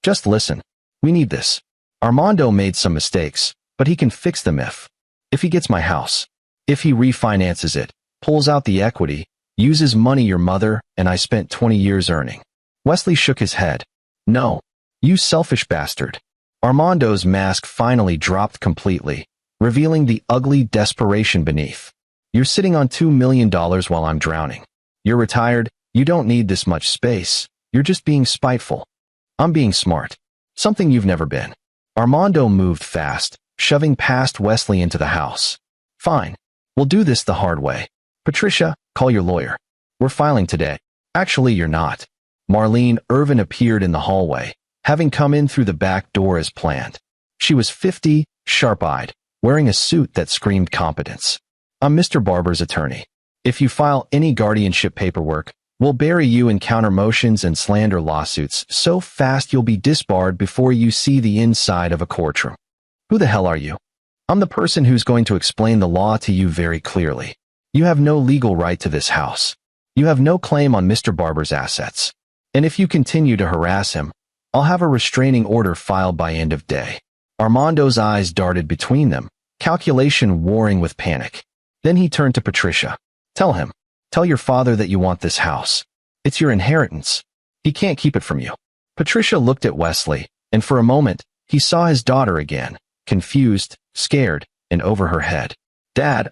Just listen. We need this. Armando made some mistakes, but he can fix them if he gets my house. If he refinances it, pulls out the equity, uses money your mother and I spent 20 years earning. Wesley shook his head. No. You selfish bastard. Armando's mask finally dropped completely, revealing the ugly desperation beneath. You're sitting on $2 million while I'm drowning. You're retired. You don't need this much space. You're just being spiteful. I'm being smart. Something you've never been. Armando moved fast, shoving past Wesley into the house. Fine. We'll do this the hard way. Patricia, call your lawyer. We're filing today. Actually, you're not. Marlene Irvin appeared in the hallway, having come in through the back door as planned. She was 50, sharp-eyed, wearing a suit that screamed competence. I'm Mr. Barber's attorney. If you file any guardianship paperwork, we'll bury you in counter motions and slander lawsuits so fast you'll be disbarred before you see the inside of a courtroom. Who the hell are you? I'm the person who's going to explain the law to you very clearly. You have no legal right to this house. You have no claim on Mr. Barber's assets. And if you continue to harass him, I'll have a restraining order filed by end of day. Armando's eyes darted between them, calculation warring with panic. Then he turned to Patricia. Tell your father that you want this house. It's your inheritance. He can't keep it from you. Patricia looked at Wesley, and for a moment, he saw his daughter again, confused, scared, and over her head. Dad,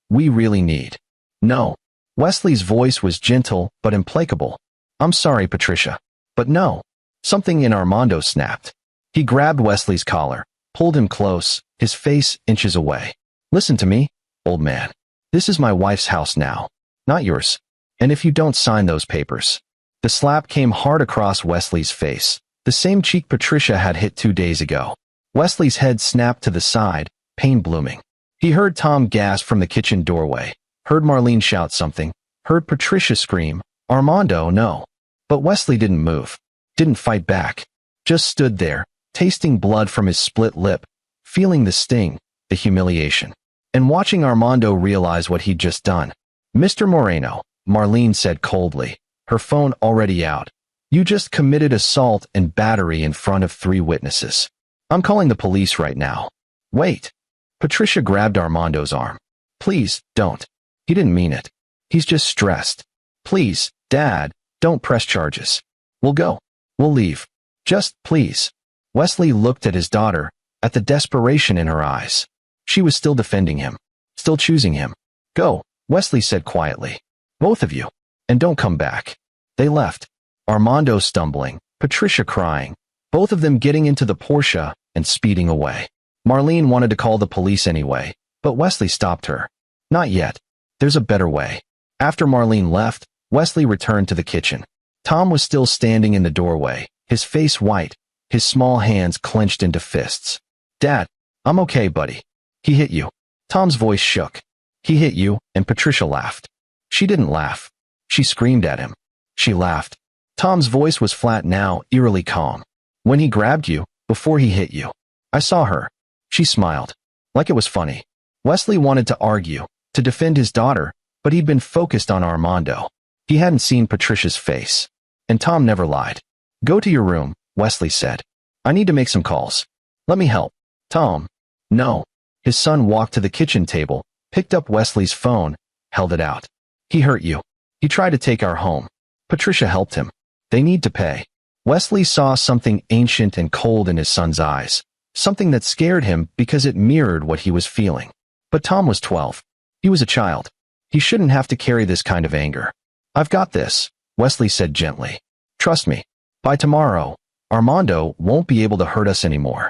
we really need. No. Wesley's voice was gentle but implacable. I'm sorry, Patricia. But no. Something in Armando snapped. He grabbed Wesley's collar, pulled him close, his face inches away. Listen to me, old man. This is my wife's house now, not yours. And if you don't sign those papers. The slap came hard across Wesley's face, the same cheek Patricia had hit 2 days ago. Wesley's head snapped to the side, pain blooming. He heard Tom gasp from the kitchen doorway, heard Marlene shout something, heard Patricia scream, "Armando, no." But Wesley didn't move, didn't fight back, just stood there, tasting blood from his split lip, feeling the sting, the humiliation, and watching Armando realize what he'd just done. "Mr. Moreno," Marlene said coldly, her phone already out, "you just committed assault and battery in front of 3 witnesses. I'm calling the police right now." "Wait." Patricia grabbed Armando's arm. "Please, don't. He didn't mean it. He's just stressed. Please, Dad, don't press charges. We'll go. We'll leave. Just, please." Wesley looked at his daughter, at the desperation in her eyes. She was still defending him, still choosing him. "Go," Wesley said quietly. "Both of you. And don't come back." They left. Armando stumbling, Patricia crying, both of them getting into the Porsche and speeding away. Marlene wanted to call the police anyway, but Wesley stopped her. "Not yet. There's a better way." After Marlene left, Wesley returned to the kitchen. Tom was still standing in the doorway, his face white, his small hands clenched into fists. "Dad, I'm okay, buddy. He hit you." Tom's voice shook. "He hit you," and Patricia laughed. She didn't laugh. She screamed at him. She laughed. Tom's voice was flat now, eerily calm. "When he grabbed you, before he hit you. I saw her." She smiled, like it was funny. Wesley wanted to argue, to defend his daughter, but he'd been focused on Armando. He hadn't seen Patricia's face. And Tom never lied. "Go to your room," Wesley said. "I need to make some calls. Let me help." "Tom." "No." His son walked to the kitchen table, picked up Wesley's phone, held it out. "He hurt you. He tried to take our home." Patricia helped him. "They need to pay." Wesley saw something ancient and cold in his son's eyes, something that scared him because it mirrored what he was feeling. But Tom was 12. He was a child. He shouldn't have to carry this kind of anger. "I've got this," Wesley said gently. "Trust me. By tomorrow, Armando won't be able to hurt us anymore."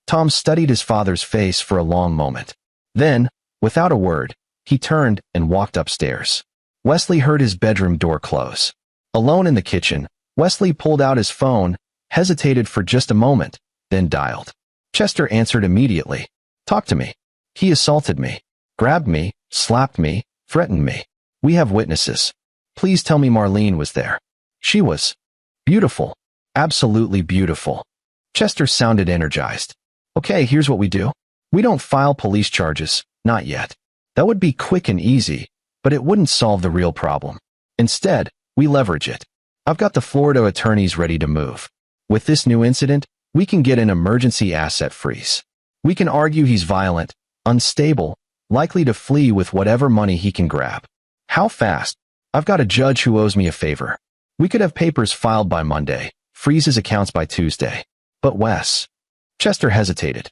Tom studied his father's face for a long moment. Then, without a word, he turned and walked upstairs. Wesley heard his bedroom door close. Alone in the kitchen, Wesley pulled out his phone, hesitated for just a moment, then dialed. Chester answered immediately. "Talk to me. He assaulted me, grabbed me, slapped me, threatened me. We have witnesses. Please tell me Marlene was there." "She was beautiful. Absolutely beautiful." Chester sounded energized. "Okay, here's what we do. We don't file police charges, not yet. That would be quick and easy, but it wouldn't solve the real problem. Instead, we leverage it. I've got the Florida attorneys ready to move. With this new incident, we can get an emergency asset freeze. We can argue he's violent, unstable, likely to flee with whatever money he can grab. How fast? I've got a judge who owes me a favor. We could have papers filed by Monday, freeze his accounts by Tuesday." "But Wes..." Chester hesitated.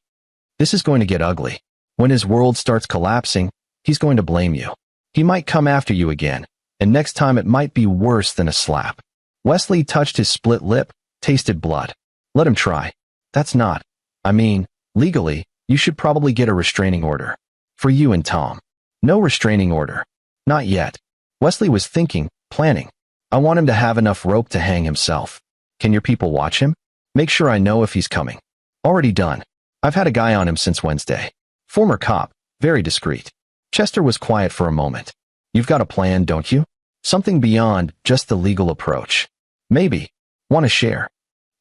"This is going to get ugly. When his world starts collapsing, he's going to blame you. He might come after you again, and next time it might be worse than a slap." Wesley touched his split lip, tasted blood. "Let him try. That's not. I mean, legally, you should probably get a restraining order. For you and Tom." "No restraining order. Not yet." Wesley was thinking, planning. "I want him to have enough rope to hang himself. Can your people watch him? Make sure I know if he's coming." "Already done. I've had a guy on him since Wednesday. Former cop, very discreet." Chester was quiet for a moment. "You've got a plan, don't you? Something beyond just the legal approach." "Maybe. Want to share?"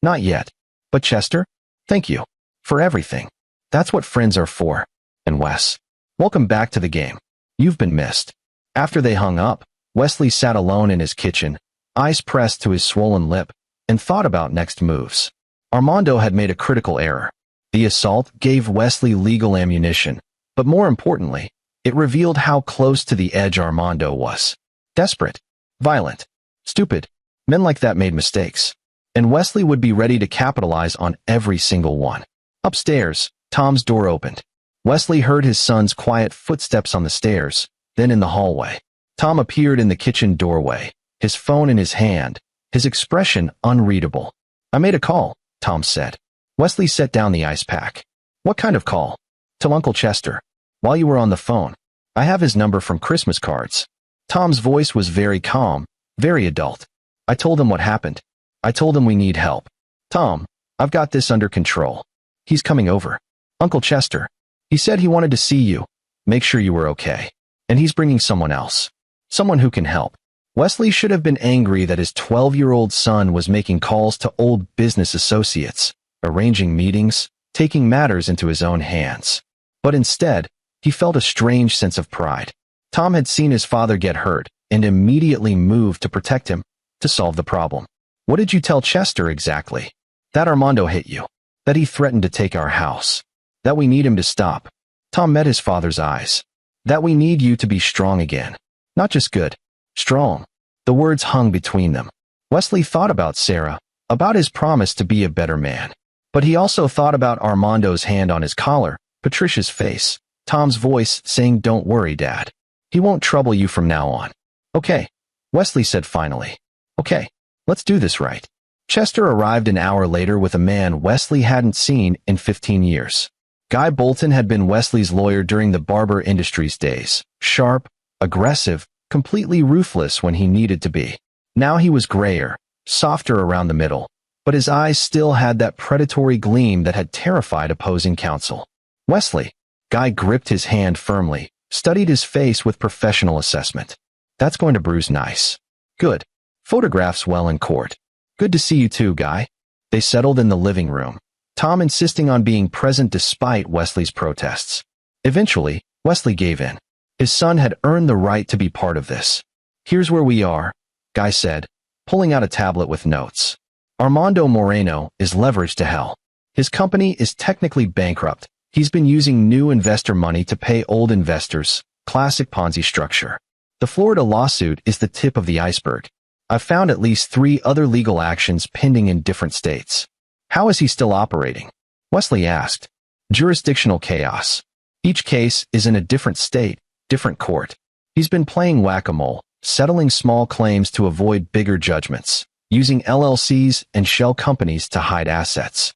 "Not yet. But Chester, thank you. For everything. That's what friends are for. And Wes, welcome back to the game. You've been missed." After they hung up, Wesley sat alone in his kitchen, eyes pressed to his swollen lip, and thought about next moves. Armando had made a critical error. The assault gave Wesley legal ammunition, but more importantly, it revealed how close to the edge Armando was. Desperate, violent, stupid. Men like that made mistakes. And Wesley would be ready to capitalize on every single one. Upstairs, Tom's door opened. Wesley heard his son's quiet footsteps on the stairs, then in the hallway. Tom appeared in the kitchen doorway, his phone in his hand, his expression unreadable. "I made a call," Tom said. Wesley set down the ice pack. "What kind of call?" "To Uncle Chester." While you were on the phone, I have his number from Christmas cards. Tom's voice was very calm, very adult. I told him what happened. I told him we need help. Tom, I've got this under control. He's coming over. Uncle Chester. He said he wanted to see you, make sure you were okay. And he's bringing someone else. Someone who can help. Wesley should have been angry that his 12-year-old son was making calls to old business associates, arranging meetings, taking matters into his own hands. But instead, he felt a strange sense of pride. Tom had seen his father get hurt and immediately moved to protect him, to solve the problem. What did you tell Chester exactly? That Armando hit you. That he threatened to take our house. That we need him to stop. Tom met his father's eyes. That we need you to be strong again. Not just good. Strong. The words hung between them. Wesley thought about Sarah, about his promise to be a better man. But he also thought about Armando's hand on his collar, Patricia's face, Tom's voice saying, "Don't worry, Dad. He won't trouble you from now on." "Okay," Wesley said finally. "Okay, let's do this right." Chester arrived an hour later with a man Wesley hadn't seen in 15 years. Guy Bolton had been Wesley's lawyer during the Barber Industries days. Sharp, aggressive, completely ruthless when he needed to be. Now he was grayer, softer around the middle, but his eyes still had that predatory gleam that had terrified opposing counsel. "Wesley." Guy gripped his hand firmly, studied his face with professional assessment. "That's going to bruise nice." "Good. Photographs well in court." "Good to see you too, Guy." They settled in the living room, Tom insisting on being present despite Wesley's protests. Eventually, Wesley gave in. His son had earned the right to be part of this. "Here's where we are," Guy said, pulling out a tablet with notes. "Armando Moreno is leveraged to hell. His company is technically bankrupt. He's been using new investor money to pay old investors. Classic Ponzi structure. The Florida lawsuit is the tip of the iceberg. I've found at least 3 other legal actions pending in different states." "How is he still operating?" Wesley asked. "Jurisdictional chaos. Each case is in a different state, different court. He's been playing whack-a-mole, settling small claims to avoid bigger judgments, using LLCs and shell companies to hide assets."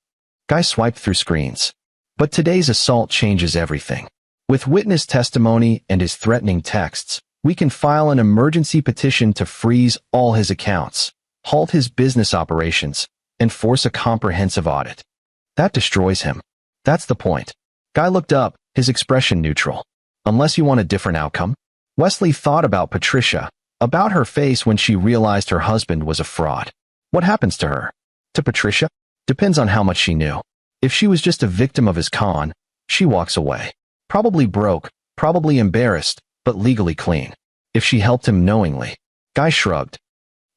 Guy swiped through screens. "But today's assault changes everything. With witness testimony and his threatening texts, we can file an emergency petition to freeze all his accounts, halt his business operations, and force a comprehensive audit. That destroys him. That's the point." Guy looked up, his expression neutral. "Unless you want a different outcome?" Wesley thought about Patricia, about her face when she realized her husband was a fraud. What happens to her? To Patricia? Depends on how much she knew. If she was just a victim of his con, she walks away. Probably broke, probably embarrassed, but legally clean. If she helped him knowingly. Guy shrugged.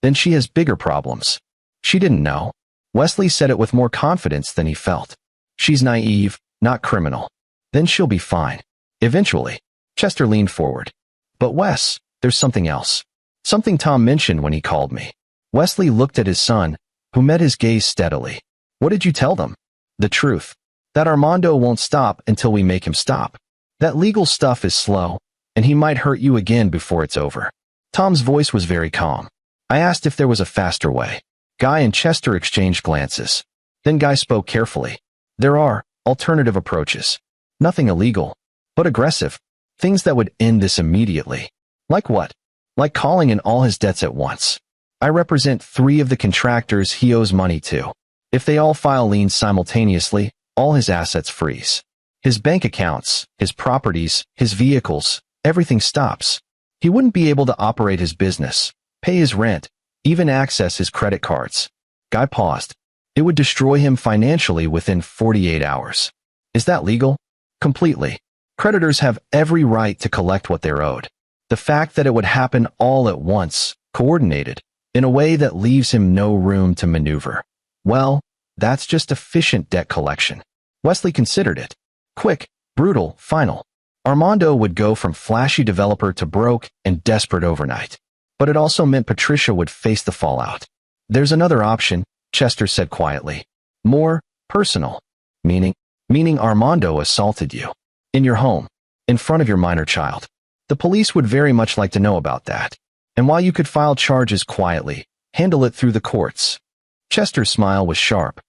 Then she has bigger problems. She didn't know. Wesley said it with more confidence than he felt. She's naive, not criminal. Then she'll be fine. Eventually. Chester leaned forward. "But Wes, there's something else. Something Tom mentioned when he called me." Wesley looked at his son, who met his gaze steadily. "What did you tell them?" "The truth. That Armando won't stop until we make him stop. That legal stuff is slow, and he might hurt you again before it's over." Tom's voice was very calm. "I asked if there was a faster way." Guy and Chester exchanged glances. Then Guy spoke carefully. "There are alternative approaches. Nothing illegal, but aggressive. Things that would end this immediately." "Like what?" "Like calling in all his debts at once. I represent 3 of the contractors he owes money to. If they all file liens simultaneously, all his assets freeze. His bank accounts, his properties, his vehicles, everything stops. He wouldn't be able to operate his business, pay his rent, even access his credit cards." Guy paused. "It would destroy him financially within 48 hours. Is that legal?" "Completely. Creditors have every right to collect what they're owed. The fact that it would happen all at once, coordinated, in a way that leaves him no room to maneuver. Well, that's just efficient debt collection." Wesley considered it. Quick, brutal, final. Armando would go from flashy developer to broke and desperate overnight. But it also meant Patricia would face the fallout. "There's another option," Chester said quietly. "More personal." Meaning Armando assaulted you. In your home. In front of your minor child. The police would very much like to know about that. And while you could file charges quietly, handle it through the courts. Chester's smile was sharp.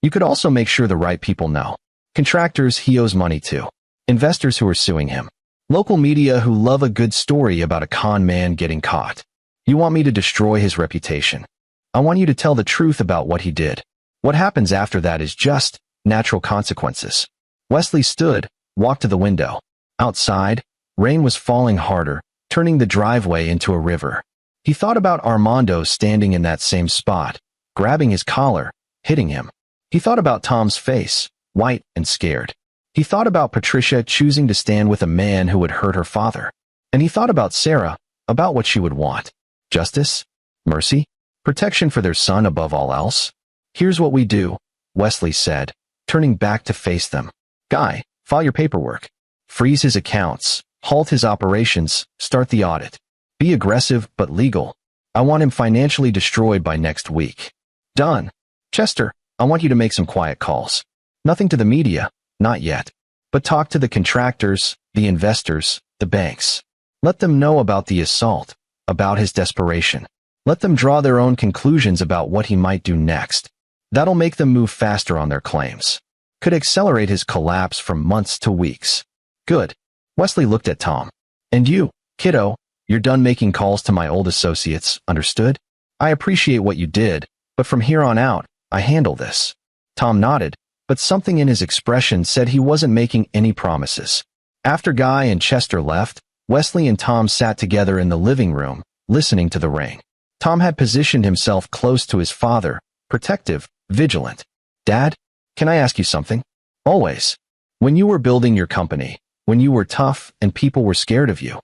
"You could also make sure the right people know. Contractors he owes money to. investors who are suing him, local media who love a good story about a con man getting caught. You want me to destroy his reputation. I want you to tell the truth about what he did. What happens after that is just natural consequences. Wesley stood, walked to the window. Outside, rain was falling harder, turning the driveway into a river. He thought about Armando standing in that same spot, grabbing his collar, hitting him. He thought about Tom's face, white and scared. He thought about Patricia choosing to stand with a man who would hurt her father. And he thought about Sarah, about what she would want. Justice? Mercy? Protection for their son above all else? Here's what we do, Wesley said, turning back to face them. Guy, file your paperwork. Freeze his accounts, halt his operations, start the audit. Be aggressive but legal. I want him financially destroyed by next week. Done. Chester, I want you to make some quiet calls. Nothing to the media, not yet. But talk to the contractors, the investors, the banks. Let them know about the assault, about his desperation. Let them draw their own conclusions about what he might do next. That'll make them move faster on their claims. Could accelerate his collapse from months to weeks. Good. Wesley looked at Tom. And you, kiddo, you're done making calls to my old associates, understood? I appreciate what you did, but from here on out, I handle this. Tom nodded, but something in his expression said he wasn't making any promises. After Guy and Chester left, Wesley and Tom sat together in the living room, listening to the rain. Tom had positioned himself close to his father, protective, vigilant. Dad, can I ask you something? Always. When you were building your company, when you were tough and people were scared of you,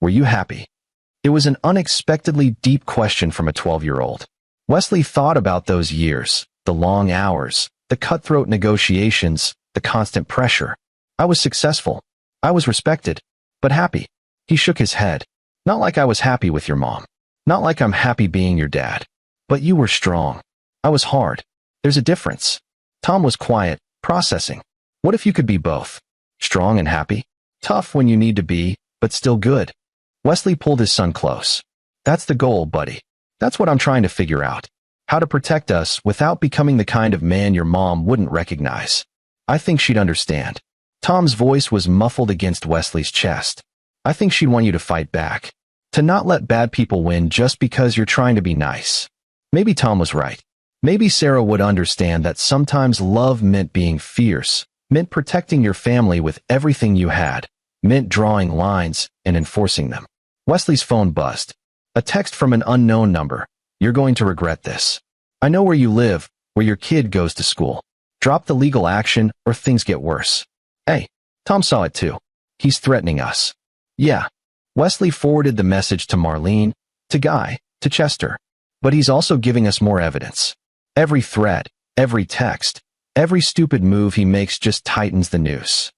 were you happy? It was an unexpectedly deep question from a 12-year-old. Wesley thought about those years, the long hours, the cutthroat negotiations, the constant pressure. I was successful. I was respected, but happy. He shook his head. Not like I was happy with your mom. Not like I'm happy being your dad. But you were strong. I was hard. There's a difference. Tom was quiet, processing. What if you could be both? Strong and happy? Tough when you need to be, but still good. Wesley pulled his son close. That's the goal, buddy. That's what I'm trying to figure out. How to protect us without becoming the kind of man your mom wouldn't recognize. I think she'd understand. Tom's voice was muffled against Wesley's chest. I think she'd want you to fight back. To not let bad people win just because you're trying to be nice. Maybe Tom was right. Maybe Sarah would understand that sometimes love meant being fierce, meant protecting your family with everything you had, meant drawing lines and enforcing them. Wesley's phone buzzed. A text from an unknown number. You're going to regret this. I know where you live, where your kid goes to school. Drop the legal action or things get worse. Hey, Tom saw it too. He's threatening us. Yeah. Wesley forwarded the message to Marlene, to Guy, to Chester. But he's also giving us more evidence. Every threat, every text, every stupid move he makes just tightens the noose.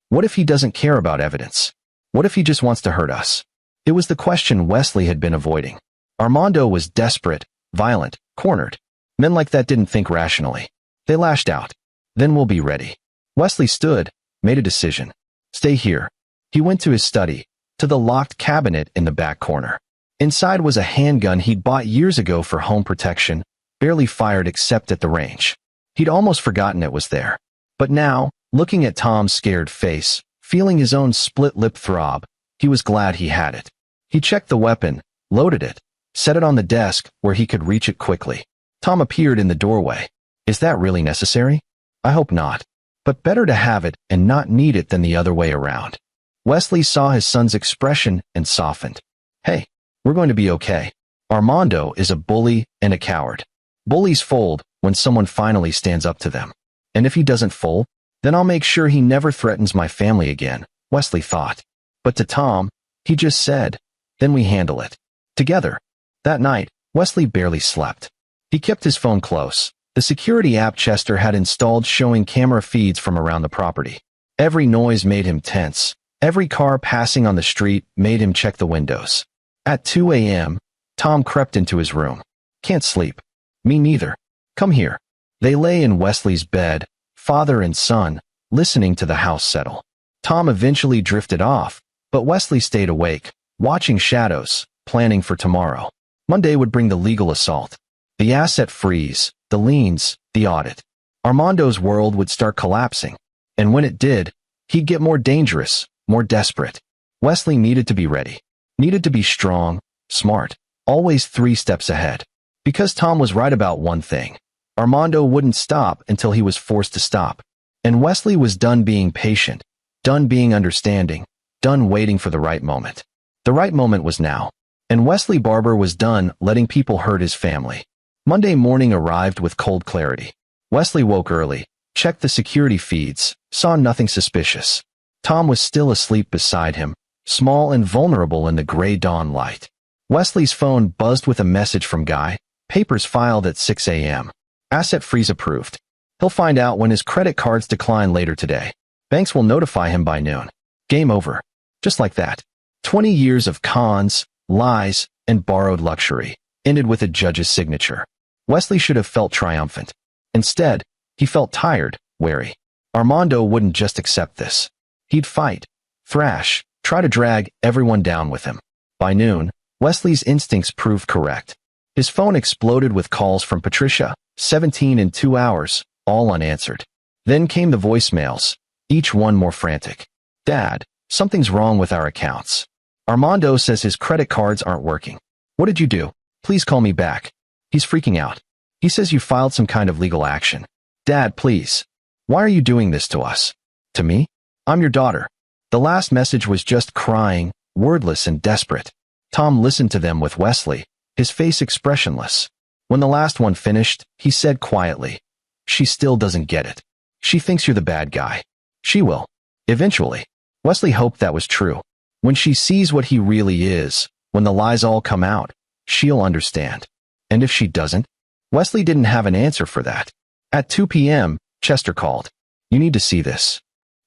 What if he doesn't care about evidence? What if he just wants to hurt us? It was the question Wesley had been avoiding. Armando was desperate, violent, cornered. Men like that didn't think rationally. They lashed out. Then we'll be ready. Wesley stood, made a decision. Stay here. He went to his study, to the locked cabinet in the back corner. Inside was a handgun he'd bought years ago for home protection, barely fired except at the range. He'd almost forgotten it was there. But now, looking at Tom's scared face, feeling his own split lip throb, he was glad he had it. He checked the weapon, loaded it, set it on the desk where he could reach it quickly. Tom appeared in the doorway. Is that really necessary? I hope not. But better to have it and not need it than the other way around. Wesley saw his son's expression and softened. Hey, we're going to be okay. Armando is a bully and a coward. Bullies fold when someone finally stands up to them. And if he doesn't fold, then I'll make sure he never threatens my family again, Wesley thought. But to Tom, he just said, then we handle it. Together. That night, Wesley barely slept. He kept his phone close. The security app Chester had installed showing camera feeds from around the property. Every noise made him tense. Every car passing on the street made him check the windows. At 2 a.m., Tom crept into his room. Can't sleep. Me neither. Come here. They lay in Wesley's bed, father and son, listening to the house settle. Tom eventually drifted off, but Wesley stayed awake, watching shadows, planning for tomorrow. Monday would bring the legal assault, the asset freeze, the liens, the audit. Armando's world would start collapsing. And when it did, He'd get more dangerous, more desperate. Wesley needed to be ready. Needed to be strong, smart, always 3 steps ahead. Because Tom was right about one thing. Armando wouldn't stop until he was forced to stop. And Wesley was done being patient, done being understanding, done waiting for the right moment. The right moment was now. And Wesley Barber was done letting people hurt his family. Monday morning arrived with cold clarity. Wesley woke early, checked the security feeds, saw nothing suspicious. Tom was still asleep beside him, small and vulnerable in the gray dawn light. Wesley's phone buzzed with a message from Guy, papers filed at 6 a.m. Asset freeze approved. He'll find out when his credit cards decline later today. Banks will notify him by noon. Game over. Just like that. 20 years of cons, lies, and borrowed luxury ended with a judge's signature. Wesley should have felt triumphant. Instead, he felt tired, wary. Armando wouldn't just accept this. He'd fight, thrash, try to drag everyone down with him. By noon, Wesley's instincts proved correct. His phone exploded with calls from Patricia, 17 in 2 hours, all unanswered. Then came the voicemails, each one more frantic. Dad, something's wrong with our accounts. Armando says his credit cards aren't working. What did you do? Please call me back. He's freaking out. He says you filed some kind of legal action. Dad, please. Why are you doing this to us? To me? I'm your daughter. The last message was just crying, wordless and desperate. Tom listened to them with Wesley, his face expressionless. When the last one finished, he said quietly, "She still doesn't get it. She thinks you're the bad guy. She will. Eventually." Wesley hoped that was true. When she sees what he really is, when the lies all come out, she'll understand. And if she doesn't? Wesley didn't have an answer for that. At 2 p.m., Chester called. "You need to see this."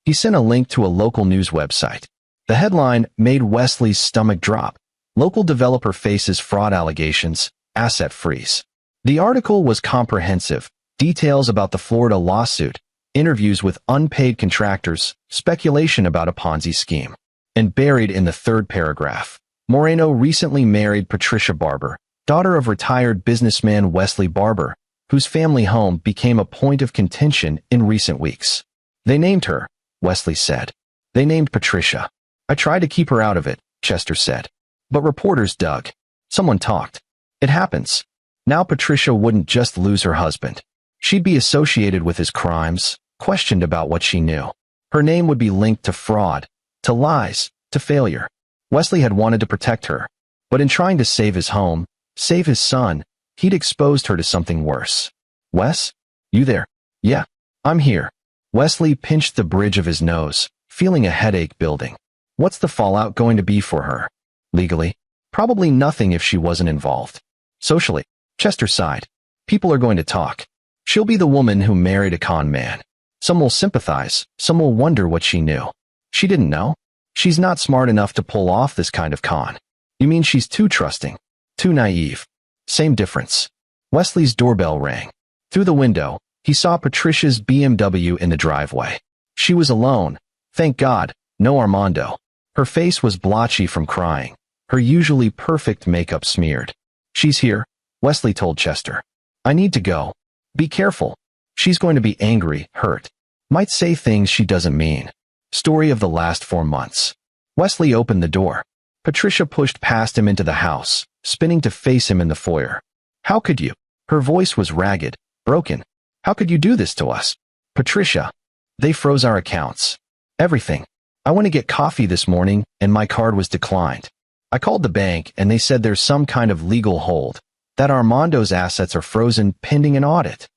He sent a link to a local news website. The headline made Wesley's stomach drop. Local developer faces fraud allegations, asset freeze. The article was comprehensive, details about the Florida lawsuit, interviews with unpaid contractors, speculation about a Ponzi scheme. And buried in the third paragraph, Moreno recently married Patricia Barber, daughter of retired businessman Wesley Barber, whose family home became a point of contention in recent weeks. They named her, Wesley said. They named Patricia. I tried to keep her out of it, Chester said. But reporters dug. Someone talked. It happens. Now Patricia wouldn't just lose her husband. She'd be associated with his crimes, questioned about what she knew. Her name would be linked to fraud, to lies, to failure. Wesley had wanted to protect her. But in trying to save his home, save his son, he'd exposed her to something worse. Wes? You there? Yeah, I'm here. Wesley pinched the bridge of his nose, feeling a headache building. What's the fallout going to be for her? Legally? Probably nothing if she wasn't involved. Socially? Chester sighed. People are going to talk. She'll be the woman who married a con man. Some will sympathize, some will wonder what she knew. She didn't know. She's not smart enough to pull off this kind of con. You mean she's too trusting, too naive? Same difference. Wesley's doorbell rang. Through the window, he saw Patricia's BMW in the driveway. She was alone. Thank God, no Armando. Her face was blotchy from crying, her usually perfect makeup smeared. She's here, Wesley told Chester. I need to go. Be careful. She's going to be angry, hurt. Might say things she doesn't mean. Story of the last 4 months. Wesley opened the door. Patricia pushed past him into the house, spinning to face him in the foyer. How could you? Her voice was ragged, broken. How could you do this to us? Patricia. They froze our accounts. Everything. I went to get coffee this morning and my card was declined. I called the bank and they said there's some kind of legal hold, that Armando's assets are frozen pending an audit.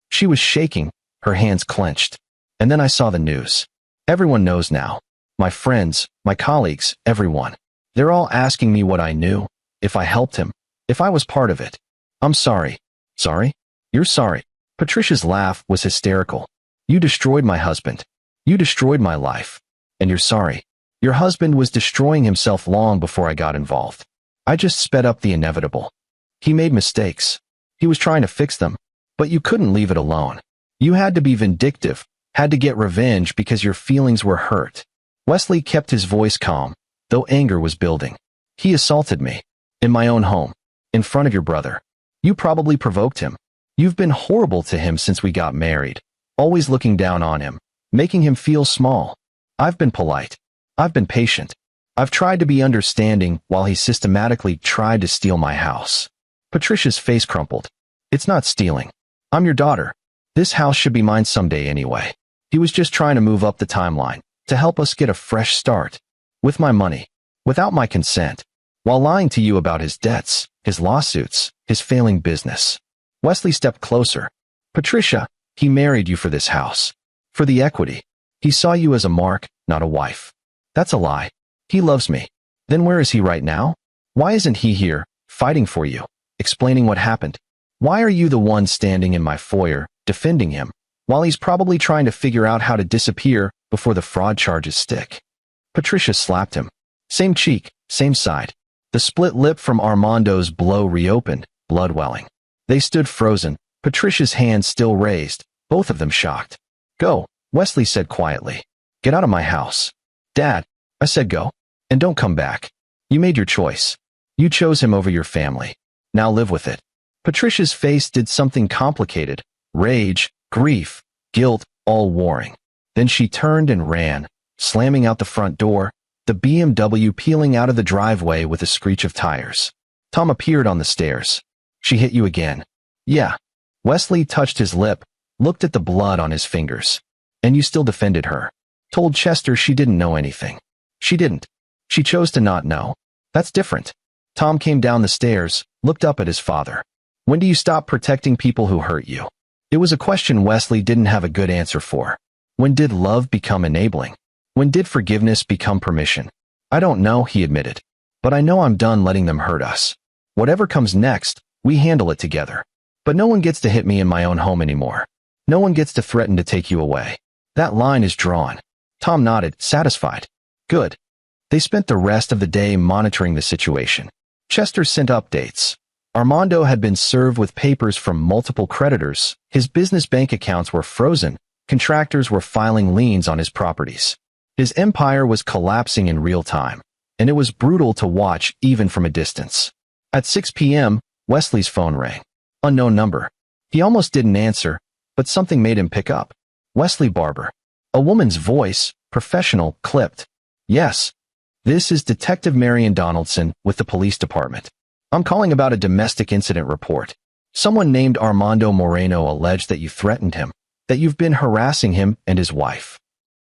She was shaking, her hands clenched. And then I saw the news. Everyone knows now. My friends, my colleagues, everyone. They're all asking me what I knew, if I helped him, if I was part of it. I'm sorry. Sorry? You're sorry. Patricia's laugh was hysterical. You destroyed my husband. You destroyed my life. And you're sorry. Your husband was destroying himself long before I got involved. I just sped up the inevitable. He made mistakes. He was trying to fix them. But you couldn't leave it alone. You had to be vindictive, had to get revenge because your feelings were hurt. Wesley kept his voice calm, though anger was building. He assaulted me. In my own home. In front of your brother. You probably provoked him. You've been horrible to him since we got married. Always looking down on him. Making him feel small. I've been polite. I've been patient. I've tried to be understanding while he systematically tried to steal my house. Patricia's face crumpled. It's not stealing. I'm your daughter. This house should be mine someday anyway. He was just trying to move up the timeline, to help us get a fresh start. With my money. Without my consent. While lying to you about his debts, his lawsuits, his failing business. Wesley stepped closer. Patricia, he married you for this house. For the equity. He saw you as a mark, not a wife. That's a lie. He loves me. Then where is he right now? Why isn't he here, fighting for you, explaining what happened? Why are you the one standing in my foyer, defending him, while he's probably trying to figure out how to disappear before the fraud charges stick? Patricia slapped him. Same cheek, same side. The split lip from Armando's blow reopened, blood welling. They stood frozen, Patricia's hands still raised, both of them shocked. Go, Wesley said quietly. Get out of my house. Dad, I said go. And don't come back. You made your choice. You chose him over your family. Now live with it. Patricia's face did something complicated. Rage, grief, guilt, all warring. Then she turned and ran, slamming out the front door, the BMW peeling out of the driveway with a screech of tires. Tom appeared on the stairs. She hit you again. Yeah. Wesley touched his lip, looked at the blood on his fingers. And you still defended her. Told Chester she didn't know anything. She didn't. She chose to not know. That's different. Tom came down the stairs, looked up at his father. When do you stop protecting people who hurt you? It was a question Wesley didn't have a good answer for. When did love become enabling? When did forgiveness become permission? I don't know, he admitted. But I know I'm done letting them hurt us. Whatever comes next, we handle it together. But no one gets to hit me in my own home anymore. No one gets to threaten to take you away. That line is drawn. Tom nodded, satisfied. Good. They spent the rest of the day monitoring the situation. Chester sent updates. Armando had been served with papers from multiple creditors. His business bank accounts were frozen. Contractors were filing liens on his properties. His empire was collapsing in real time, and it was brutal to watch even from a distance. At 6 p.m., Wesley's phone rang. Unknown number. He almost didn't answer, but something made him pick up. Wesley Barber. A woman's voice, professional, clipped. Yes. This is Detective Marion Donaldson with the police department. I'm calling about a domestic incident report. Someone named Armando Moreno alleged that you threatened him, that you've been harassing him and his wife.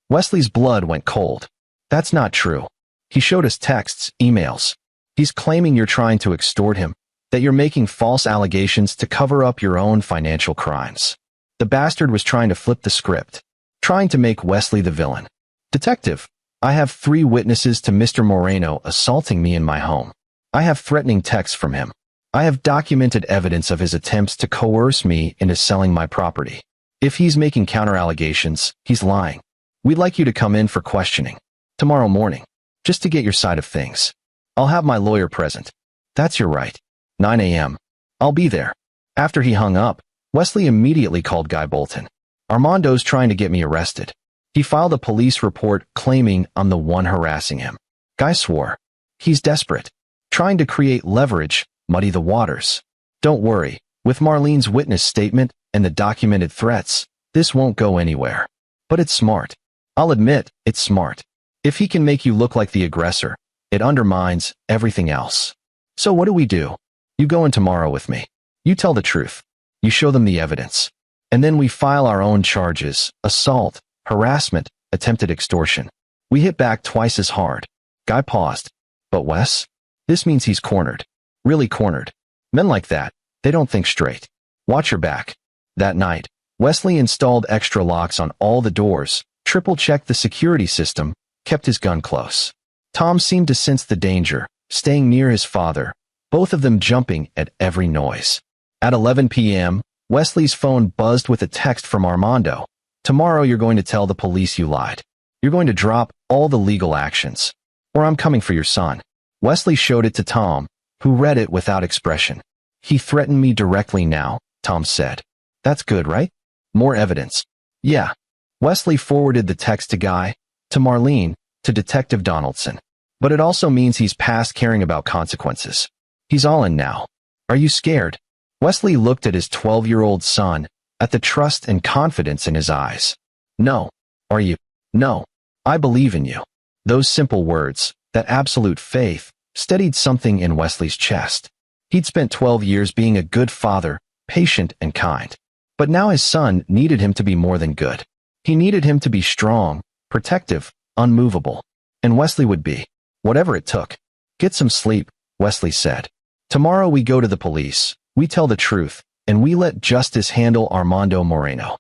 Wesley's blood went cold. That's not true. He showed us texts, emails. He's claiming you're trying to extort him, that you're making false allegations to cover up your own financial crimes. The bastard was trying to flip the script, trying to make Wesley the villain. Detective, I have 3 witnesses to Mr. Moreno assaulting me in my home. I have threatening texts from him. I have documented evidence of his attempts to coerce me into selling my property. If he's making counter-allegations, he's lying. We'd like you to come in for questioning. Tomorrow morning. Just to get your side of things. I'll have my lawyer present. That's your right. 9 a.m. I'll be there. After he hung up, Wesley immediately called Guy Bolton. Armando's trying to get me arrested. He filed a police report claiming I'm the one harassing him. Guy swore. He's desperate. Trying to create leverage, muddy the waters. Don't worry. With Marlene's witness statement and the documented threats, this won't go anywhere. But it's smart. I'll admit, it's smart. If he can make you look like the aggressor, it undermines everything else. So what do? You go in tomorrow with me. You tell the truth. You show them the evidence. And then we file our own charges: assault, harassment, attempted extortion. We hit back twice as hard. Guy paused. But Wes? This means he's cornered. Really cornered. Men like that, they don't think straight. Watch your back. That night, Wesley installed extra locks on all the doors, triple-checked the security system, kept his gun close. Tom seemed to sense the danger, staying near his father, both of them jumping at every noise. At 11 p.m., Wesley's phone buzzed with a text from Armando. Tomorrow you're going to tell the police you lied. You're going to drop all the legal actions. Or I'm coming for your son. Wesley showed it to Tom, who read it without expression. He threatened me directly now, Tom said. That's good, right? More evidence. Yeah. Wesley forwarded the text to Guy, to Marlene, to Detective Donaldson. But it also means he's past caring about consequences. He's all in now. Are you scared? Wesley looked at his 12-year-old son, at the trust and confidence in his eyes. No. Are you? No. I believe in you. Those simple words, that absolute faith, steadied something in Wesley's chest. He'd spent 12 years being a good father, patient and kind. But now his son needed him to be more than good. He needed him to be strong, protective, unmovable. And Wesley would be. Whatever it took. Get some sleep, Wesley said. Tomorrow we go to the police, we tell the truth, and we let justice handle Armando Moreno.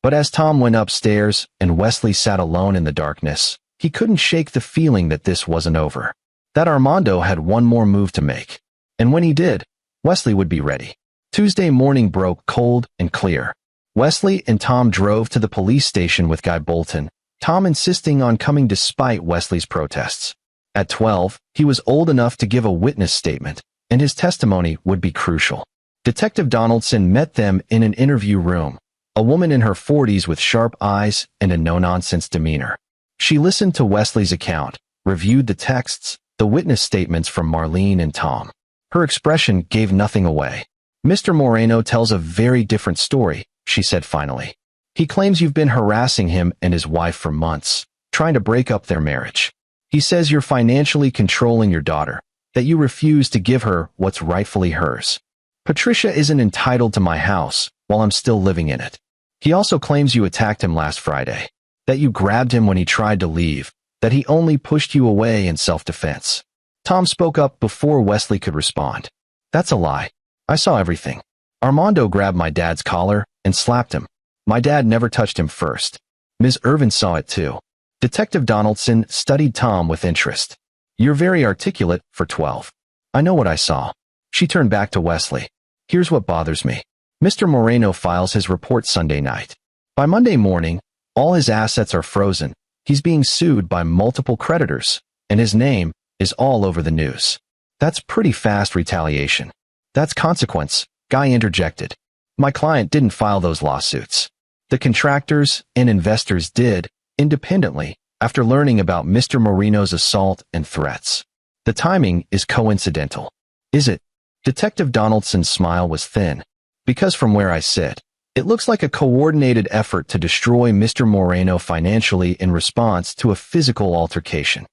But as Tom went upstairs and Wesley sat alone in the darkness, he couldn't shake the feeling that this wasn't over. That Armando had one more move to make. And when he did, Wesley would be ready. Tuesday morning broke cold and clear. Wesley and Tom drove to the police station with Guy Bolton, Tom insisting on coming despite Wesley's protests. At 12, he was old enough to give a witness statement, and his testimony would be crucial. Detective Donaldson met them in an interview room, a woman in her 40s with sharp eyes and a no-nonsense demeanor. She listened to Wesley's account, reviewed the texts, the witness statements from Marlene and Tom. Her expression gave nothing away. Mr. Moreno tells a very different story, she said finally. He claims you've been harassing him and his wife for months, trying to break up their marriage. He says you're financially controlling your daughter, that you refuse to give her what's rightfully hers. Patricia isn't entitled to my house while I'm still living in it. He also claims you attacked him last Friday, that you grabbed him when he tried to leave, that he only pushed you away in self-defense. Tom spoke up before Wesley could respond. That's a lie. I saw everything. Armando grabbed my dad's collar and slapped him. My dad never touched him first. Ms. Irvin saw it too. Detective Donaldson studied Tom with interest. You're very articulate for 12. I know what I saw. She turned back to Wesley. Here's what bothers me. Mr. Moreno files his report Sunday night. By Monday morning, all his assets are frozen. He's being sued by multiple creditors, and his name is all over the news. That's pretty fast retaliation. That's consequence, Guy interjected. My client didn't file those lawsuits. The contractors and investors did, independently, after learning about Mr. Moreno's assault and threats. The timing is coincidental. Is it? Detective Donaldson's smile was thin. Because from where I sit, it looks like a coordinated effort to destroy Mr. Moreno financially in response to a physical altercation.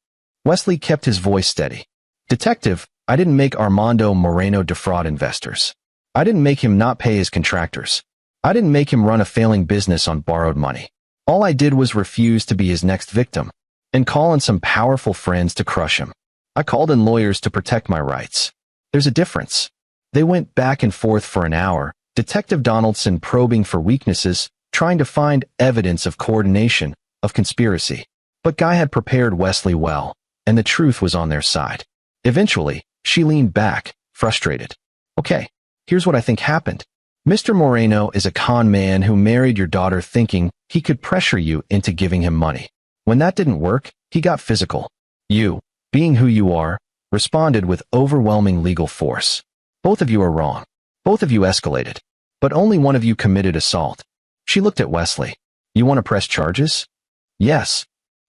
Wesley kept his voice steady. Detective, I didn't make Armando Moreno defraud investors. I didn't make him not pay his contractors. I didn't make him run a failing business on borrowed money. All I did was refuse to be his next victim and call on some powerful friends to crush him. I called in lawyers to protect my rights. There's a difference. They went back and forth for an hour, Detective Donaldson probing for weaknesses, trying to find evidence of coordination, of conspiracy. But Guy had prepared Wesley well, and the truth was on their side. Eventually, she leaned back, frustrated. Okay, here's what I think happened. Mr. Moreno is a con man who married your daughter thinking he could pressure you into giving him money. When that didn't work, he got physical. You, being who you are, responded with overwhelming legal force. Both of you are wrong. Both of you escalated. But only one of you committed assault. She looked at Wesley. You want to press charges? Yes.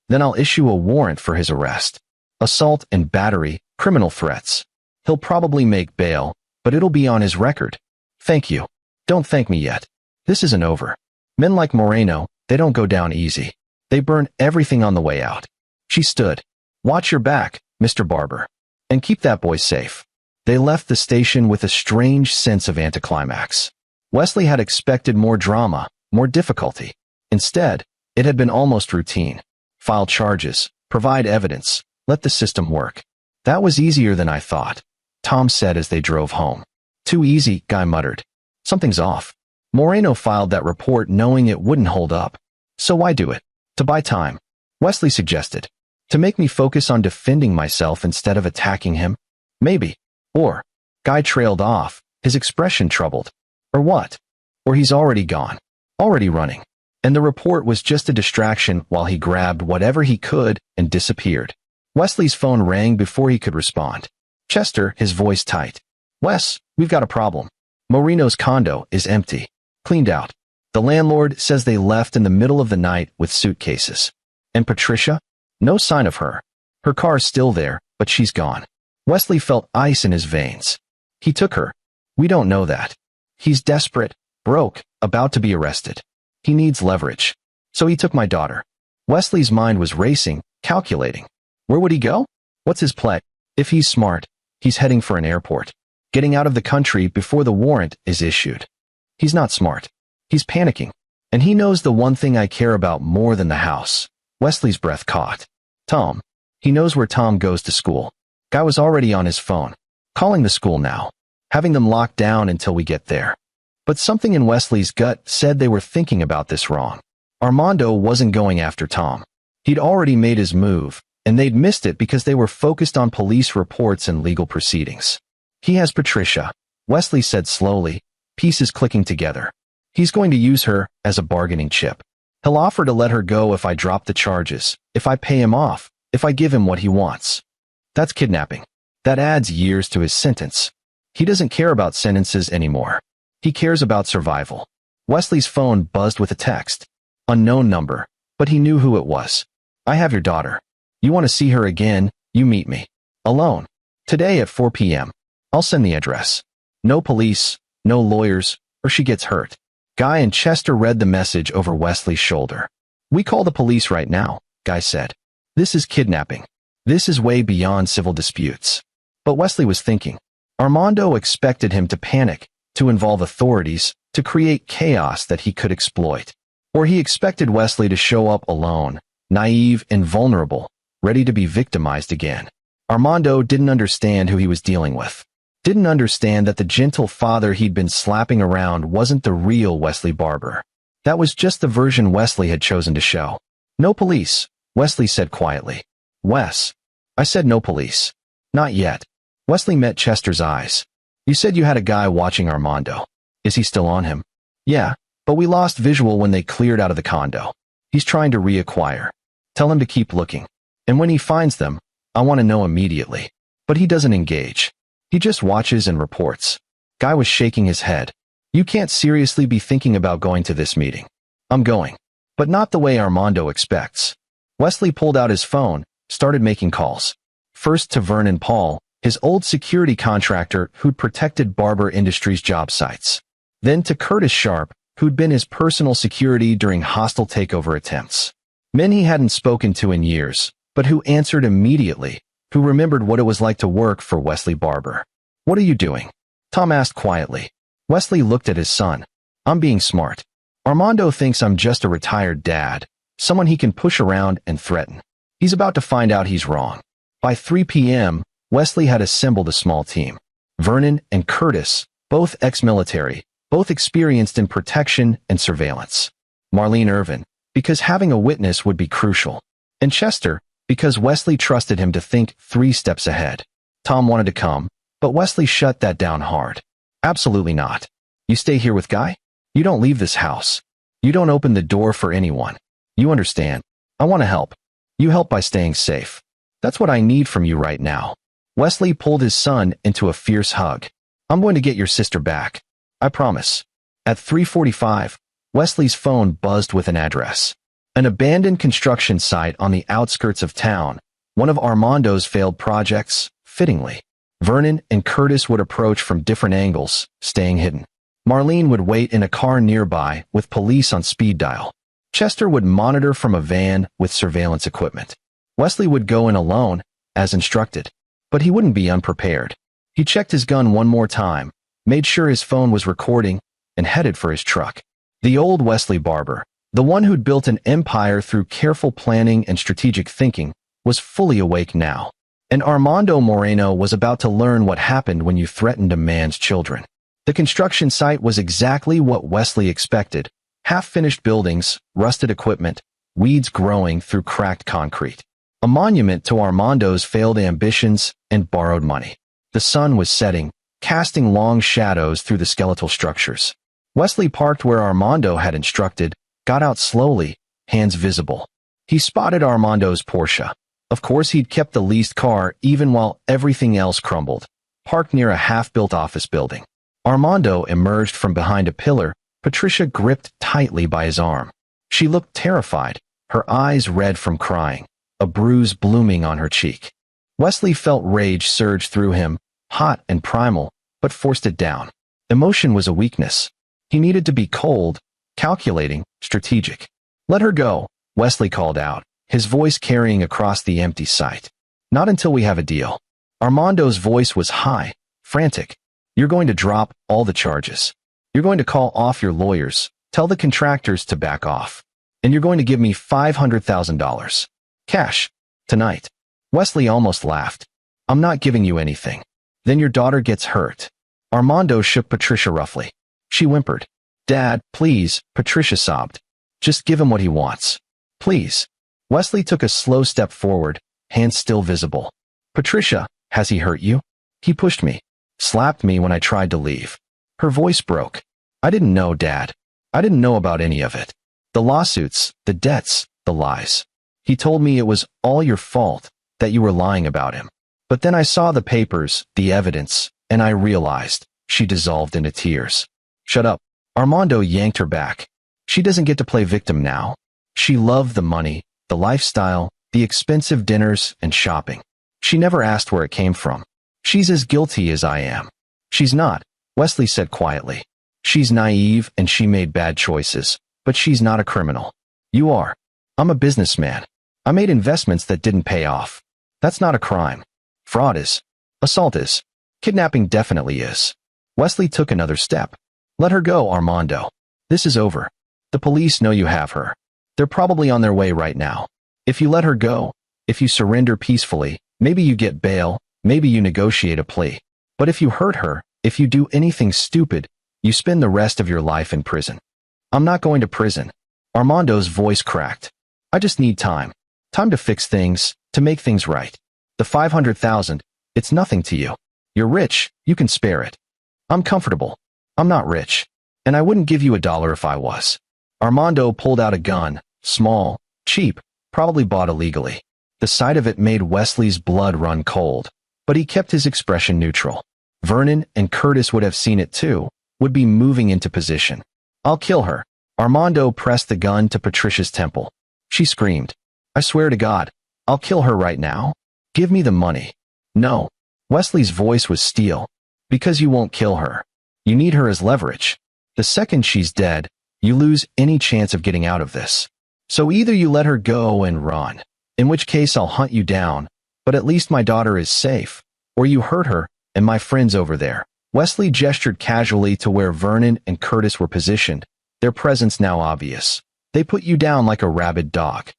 Then I'll issue a warrant for his arrest. Assault and battery, criminal threats. He'll probably make bail, but it'll be on his record. Thank you. Don't thank me yet. This isn't over. Men like Moreno, they don't go down easy. They burn everything on the way out. She stood. Watch your back, Mr. Barber. And keep that boy safe. They left the station with a strange sense of anticlimax. Wesley had expected more drama, more difficulty. Instead, it had been almost routine. File charges, provide evidence, let the system work. That was easier than I thought, Tom said as they drove home. Too easy, Guy muttered. Something's off. Moreno filed that report knowing it wouldn't hold up. So why do it? To buy time. Wesley suggested. To make me focus on defending myself instead of attacking him? Maybe. Or, Guy trailed off, his expression troubled. Or what? Or he's already gone. Already running. And the report was just a distraction while he grabbed whatever he could and disappeared. Wesley's phone rang before he could respond. Chester, his voice tight. Wes, we've got a problem. Moreno's condo is empty. Cleaned out. The landlord says they left in the middle of the night with suitcases. And Patricia? No sign of her. Her car's still there, but she's gone. Wesley felt ice in his veins. He took her. We don't know that. He's desperate, broke, about to be arrested. He needs leverage. So he took my daughter. Wesley's mind was racing, calculating. Where would he go? What's his play? If he's smart, he's heading for an airport, getting out of the country before the warrant is issued. He's not smart. He's panicking. And he knows the one thing I care about more than the house. Wesley's breath caught. Tom. He knows where Tom goes to school. Guy was already on his phone, calling the school now, having them locked down until we get there. But something in Wesley's gut said they were thinking about this wrong. Armando wasn't going after Tom. He'd already made his move, and they'd missed it because they were focused on police reports and legal proceedings. He has Patricia, Wesley said slowly, pieces clicking together. He's going to use her as a bargaining chip. He'll offer to let her go if I drop the charges, if I pay him off, if I give him what he wants. That's kidnapping. That adds years to his sentence. He doesn't care about sentences anymore. He cares about survival. Wesley's phone buzzed with a text. Unknown number, but he knew who it was. I have your daughter. You want to see her again, you meet me. Alone. Today at 4 p.m. I'll send the address. No police, no lawyers, or she gets hurt. Guy and Chester read the message over Wesley's shoulder. We call the police right now, Guy said. This is kidnapping. This is way beyond civil disputes. But Wesley was thinking. Armando expected him to panic, to involve authorities, to create chaos that he could exploit. Or he expected Wesley to show up alone, naive and vulnerable, ready to be victimized again. Armando didn't understand who he was dealing with. Didn't understand that the gentle father he'd been slapping around wasn't the real Wesley Barber. That was just the version Wesley had chosen to show. No police, Wesley said quietly. Wes. I said no police. Not yet. Wesley met Chester's eyes. You said you had a guy watching Armando. Is he still on him? Yeah, but we lost visual when they cleared out of the condo. He's trying to reacquire. Tell him to keep looking. And when he finds them, I want to know immediately. But he doesn't engage. He just watches and reports. Guy was shaking his head. You can't seriously be thinking about going to this meeting. I'm going. But not the way Armando expects. Wesley pulled out his phone, started making calls. First to Vernon Paul, his old security contractor who'd protected Barber Industries job sites. Then to Curtis Sharp, who'd been his personal security during hostile takeover attempts. Men he hadn't spoken to in years, but who answered immediately, who remembered what it was like to work for Wesley Barber. What are you doing? Tom asked quietly. Wesley looked at his son. I'm being smart. Armando thinks I'm just a retired dad, someone he can push around and threaten. He's about to find out he's wrong. By 3 p.m., Wesley had assembled a small team. Vernon and Curtis, both ex-military, both experienced in protection and surveillance. Marlene Irvin, because having a witness would be crucial. And Chester, because Wesley trusted him to think 3 steps ahead. Tom wanted to come, but Wesley shut that down hard. Absolutely not. You stay here with Guy? You don't leave this house. You don't open the door for anyone. You understand. I want to help. You help by staying safe. That's what I need from you right now. Wesley pulled his son into a fierce hug. I'm going to get your sister back. I promise. At 3:45, Wesley's phone buzzed with an address. An abandoned construction site on the outskirts of town, one of Armando's failed projects, fittingly. Vernon and Curtis would approach from different angles, staying hidden. Marlene would wait in a car nearby with police on speed dial. Chester would monitor from a van with surveillance equipment. Wesley would go in alone, as instructed. But he wouldn't be unprepared. He checked his gun one more time, made sure his phone was recording, and headed for his truck. The old Wesley Barber, the one who'd built an empire through careful planning and strategic thinking, was fully awake now. And Armando Moreno was about to learn what happened when you threatened a man's children. The construction site was exactly what Wesley expected. Half-finished buildings, rusted equipment, weeds growing through cracked concrete. A monument to Armando's failed ambitions and borrowed money. The sun was setting, casting long shadows through the skeletal structures. Wesley parked where Armando had instructed, got out slowly, hands visible. He spotted Armando's Porsche. Of course he'd kept the leased car even while everything else crumbled, parked near a half-built office building. Armando emerged from behind a pillar, Patricia gripped tightly by his arm. She looked terrified, her eyes red from crying, a bruise blooming on her cheek. Wesley felt rage surge through him, hot and primal, but forced it down. Emotion was a weakness. He needed to be cold, calculating, strategic. Let her go, Wesley called out, his voice carrying across the empty site. Not until we have a deal. Armando's voice was high, frantic. You're going to drop all the charges. You're going to call off your lawyers, tell the contractors to back off. And you're going to give me $500,000. Cash. Tonight. Wesley almost laughed. I'm not giving you anything. Then your daughter gets hurt. Armando shook Patricia roughly. She whimpered. Dad, please, Patricia sobbed. Just give him what he wants. Please. Wesley took a slow step forward, hands still visible. Patricia, has he hurt you? He pushed me. Slapped me when I tried to leave. Her voice broke. I didn't know, Dad. I didn't know about any of it. The lawsuits, the debts, the lies. He told me it was all your fault, that you were lying about him. But then I saw the papers, the evidence, and I realized. She dissolved into tears. Shut up. Armando yanked her back. She doesn't get to play victim now. She loved the money, the lifestyle, the expensive dinners and shopping. She never asked where it came from. She's as guilty as I am. She's not, Wesley said quietly. She's naive and she made bad choices, but she's not a criminal. You are. I'm a businessman. I made investments that didn't pay off. That's not a crime. Fraud is. Assault is. Kidnapping definitely is. Wesley took another step. Let her go, Armando. This is over. The police know you have her. They're probably on their way right now. If you let her go, if you surrender peacefully, maybe you get bail, maybe you negotiate a plea. But if you hurt her, if you do anything stupid, you spend the rest of your life in prison. I'm not going to prison. Armando's voice cracked. I just need time. Time to fix things, to make things right. The $500,000, it's nothing to you. You're rich, you can spare it. I'm comfortable. I'm not rich. And I wouldn't give you $1 if I was. Armando pulled out a gun, small, cheap, probably bought illegally. The sight of it made Wesley's blood run cold, but he kept his expression neutral. Vernon and Curtis would have seen it too, would be moving into position. I'll kill her. Armando pressed the gun to Patricia's temple. She screamed. I swear to God, I'll kill her right now. Give me the money. No. Wesley's voice was steel. Because you won't kill her. You need her as leverage. The second she's dead, you lose any chance of getting out of this. So either you let her go and run, in which case I'll hunt you down, but at least my daughter is safe, or you hurt her and my friends over there. Wesley gestured casually to where Vernon and Curtis were positioned, their presence now obvious. They put you down like a rabid dog.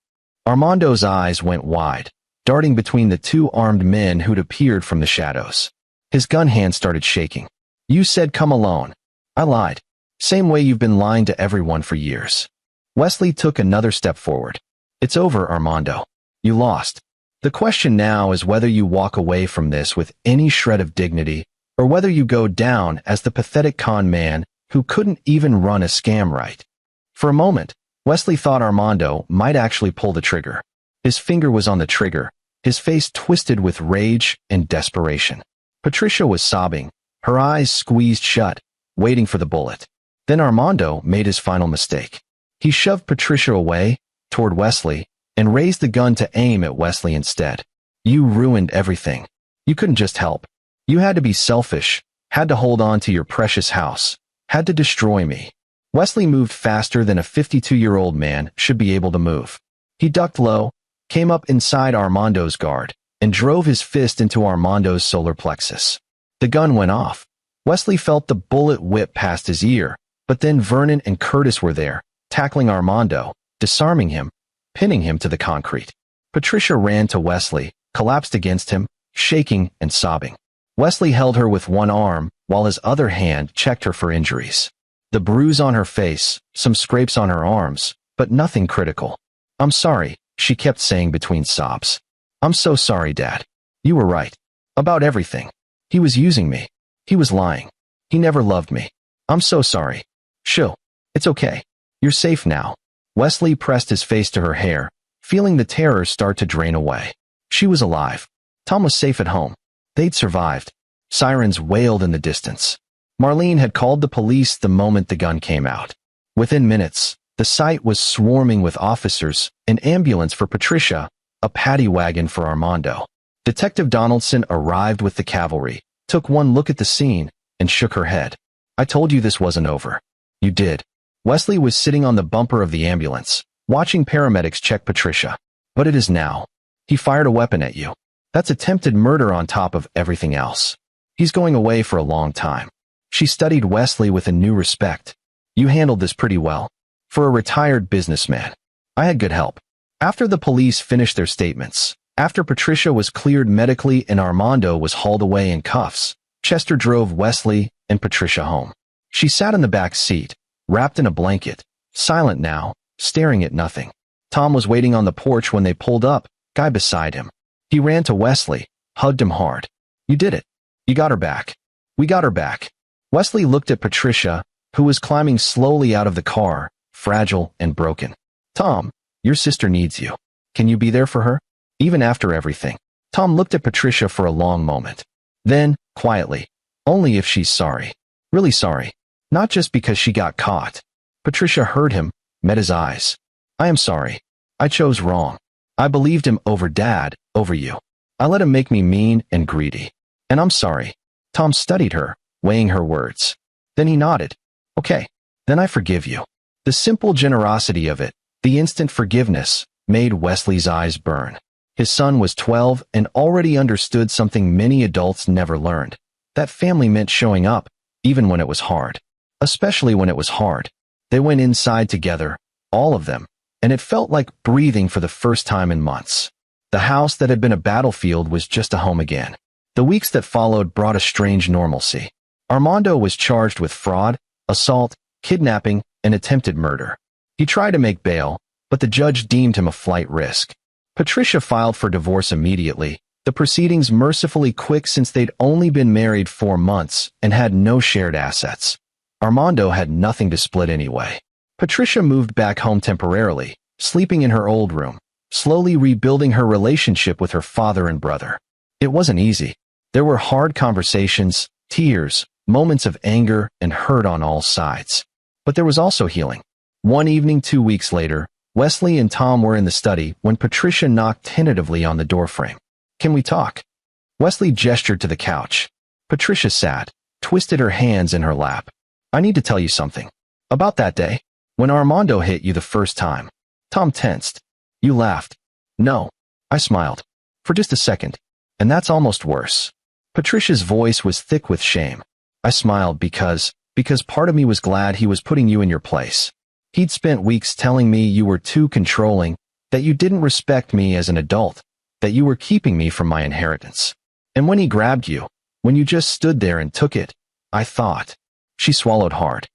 Armando's eyes went wide, darting between the two armed men who'd appeared from the shadows. His gun hand started shaking. You said come alone. I lied. Same way you've been lying to everyone for years. Wesley took another step forward. It's over, Armando. You lost. The question now is whether you walk away from this with any shred of dignity, or whether you go down as the pathetic con man who couldn't even run a scam right. For a moment, Wesley thought Armando might actually pull the trigger. His finger was on the trigger, his face twisted with rage and desperation. Patricia was sobbing, her eyes squeezed shut, waiting for the bullet. Then Armando made his final mistake. He shoved Patricia away, toward Wesley, and raised the gun to aim at Wesley instead. You ruined everything. You couldn't just help. You had to be selfish, had to hold on to your precious house, had to destroy me. Wesley moved faster than a 52-year-old man should be able to move. He ducked low, came up inside Armando's guard, and drove his fist into Armando's solar plexus. The gun went off. Wesley felt the bullet whip past his ear, but then Vernon and Curtis were there, tackling Armando, disarming him, pinning him to the concrete. Patricia ran to Wesley, collapsed against him, shaking and sobbing. Wesley held her with one arm, while his other hand checked her for injuries. The bruise on her face, some scrapes on her arms, but nothing critical. I'm sorry, she kept saying between sobs. I'm so sorry, Dad. You were right. About everything. He was using me. He was lying. He never loved me. I'm so sorry. Shoo. It's okay. You're safe now. Wesley pressed his face to her hair, feeling the terror start to drain away. She was alive. Tom was safe at home. They'd survived. Sirens wailed in the distance. Marlene had called the police the moment the gun came out. Within minutes, the site was swarming with officers, an ambulance for Patricia, a paddy wagon for Armando. Detective Donaldson arrived with the cavalry, took one look at the scene, and shook her head. I told you this wasn't over. You did. Wesley was sitting on the bumper of the ambulance, watching paramedics check Patricia. But it is now. He fired a weapon at you. That's attempted murder on top of everything else. He's going away for a long time. She studied Wesley with a new respect. You handled this pretty well. For a retired businessman. I had good help. After the police finished their statements, after Patricia was cleared medically and Armando was hauled away in cuffs, Chester drove Wesley and Patricia home. She sat in the back seat, wrapped in a blanket, silent now, staring at nothing. Tom was waiting on the porch when they pulled up, guy beside him. He ran to Wesley, hugged him hard. You did it. You got her back. We got her back. Wesley looked at Patricia, who was climbing slowly out of the car, fragile and broken. Tom, your sister needs you. Can you be there for her? Even after everything. Tom looked at Patricia for a long moment. Then, quietly, only if she's sorry. Really sorry. Not just because she got caught. Patricia heard him, met his eyes. I am sorry. I chose wrong. I believed him over Dad, over you. I let him make me mean and greedy. And I'm sorry. Tom studied her, weighing her words. Then he nodded. Okay, then I forgive you. The simple generosity of it, the instant forgiveness, made Wesley's eyes burn. His son was 12 and already understood something many adults never learned. That family meant showing up, even when it was hard. Especially when it was hard. They went inside together, all of them, and it felt like breathing for the first time in months. The house that had been a battlefield was just a home again. The weeks that followed brought a strange normalcy. Armando was charged with fraud, assault, kidnapping, and attempted murder. He tried to make bail, but the judge deemed him a flight risk. Patricia filed for divorce immediately, the proceedings mercifully quick since they'd only been married 4 months and had no shared assets. Armando had nothing to split anyway. Patricia moved back home temporarily, sleeping in her old room, slowly rebuilding her relationship with her father and brother. It wasn't easy. There were hard conversations, tears, moments of anger and hurt on all sides. But there was also healing. One evening 2 weeks later, Wesley and Tom were in the study when Patricia knocked tentatively on the doorframe. Can we talk? Wesley gestured to the couch. Patricia sat, twisted her hands in her lap. I need to tell you something. About that day, when Armando hit you the first time. Tom tensed. You laughed. No. I smiled. For just a second. And that's almost worse. Patricia's voice was thick with shame. I smiled because part of me was glad he was putting you in your place. He'd spent weeks telling me you were too controlling, that you didn't respect me as an adult, that you were keeping me from my inheritance. And when he grabbed you, when you just stood there and took it, I thought. She swallowed hard.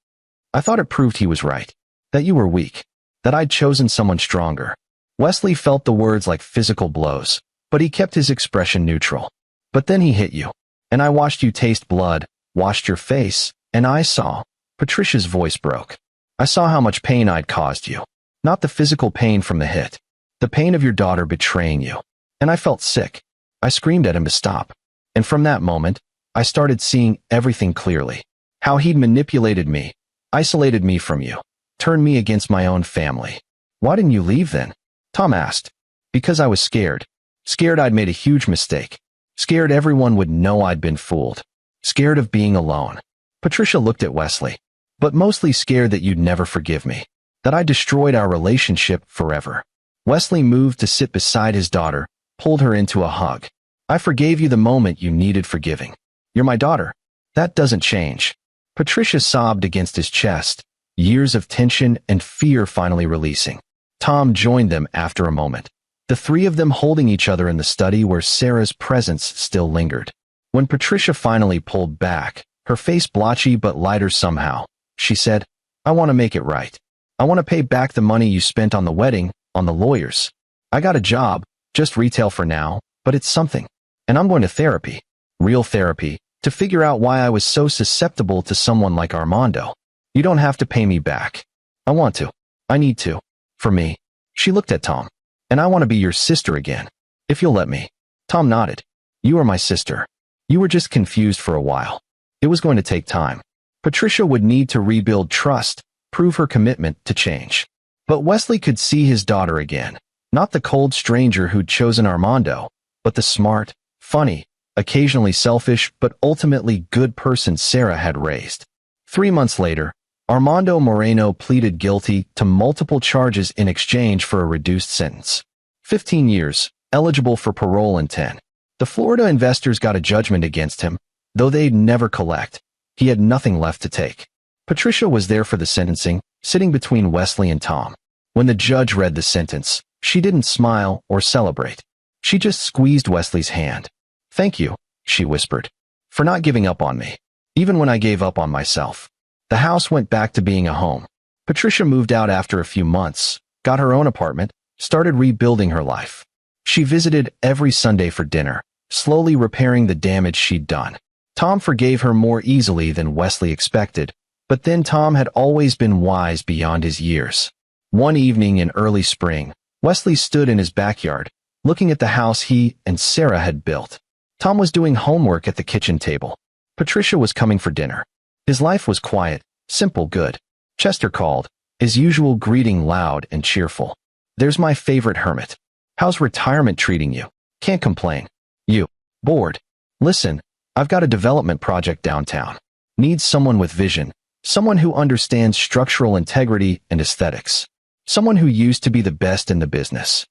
I thought it proved he was right, that you were weak, that I'd chosen someone stronger. Wesley felt the words like physical blows, but he kept his expression neutral. But then he hit you, and I watched you taste blood, washed your face, and I saw. Patricia's voice broke. I saw how much pain I'd caused you. Not the physical pain from the hit. The pain of your daughter betraying you. And I felt sick. I screamed at him to stop. And from that moment, I started seeing everything clearly. How he'd manipulated me, isolated me from you, turned me against my own family. Why didn't you leave then? Tom asked. Because I was scared. Scared I'd made a huge mistake. Scared everyone would know I'd been fooled. Scared of being alone. Patricia looked at Wesley. But mostly scared that you'd never forgive me. That I destroyed our relationship forever. Wesley moved to sit beside his daughter, pulled her into a hug. I forgave you the moment you needed forgiving. You're my daughter. That doesn't change. Patricia sobbed against his chest, years of tension and fear finally releasing. Tom joined them after a moment. The three of them holding each other in the study where Sarah's presence still lingered. When Patricia finally pulled back, her face blotchy but lighter somehow, she said, I want to make it right. I want to pay back the money you spent on the wedding, on the lawyers. I got a job, just retail for now, but it's something. And I'm going to therapy, real therapy, to figure out why I was so susceptible to someone like Armando. You don't have to pay me back. I want to. I need to. For me. She looked at Tom. And I want to be your sister again. If you'll let me. Tom nodded. You are my sister. You were just confused for a while. It was going to take time. Patricia would need to rebuild trust, prove her commitment to change. But Wesley could see his daughter again. Not the cold stranger who'd chosen Armando, but the smart, funny, occasionally selfish, but ultimately good person Sarah had raised. 3 months later, Armando Moreno pleaded guilty to multiple charges in exchange for a reduced sentence. 15 years, eligible for parole in 10. The Florida investors got a judgment against him, though they'd never collect. He had nothing left to take. Patricia was there for the sentencing, sitting between Wesley and Tom. When the judge read the sentence, she didn't smile or celebrate. She just squeezed Wesley's hand. "Thank you," she whispered, "for not giving up on me, even when I gave up on myself." The house went back to being a home. Patricia moved out after a few months, got her own apartment, started rebuilding her life. She visited every Sunday for dinner, slowly repairing the damage she'd done. Tom forgave her more easily than Wesley expected, but then Tom had always been wise beyond his years. One evening in early spring, Wesley stood in his backyard, looking at the house he and Sarah had built. Tom was doing homework at the kitchen table. Patricia was coming for dinner. His life was quiet, simple, good. Chester called, his usual greeting loud and cheerful. "There's my favorite hermit. How's retirement treating you? Can't complain. You? Bored? Listen, I've got a development project downtown. Needs someone with vision, someone who understands structural integrity and aesthetics. Someone who used to be the best in the business."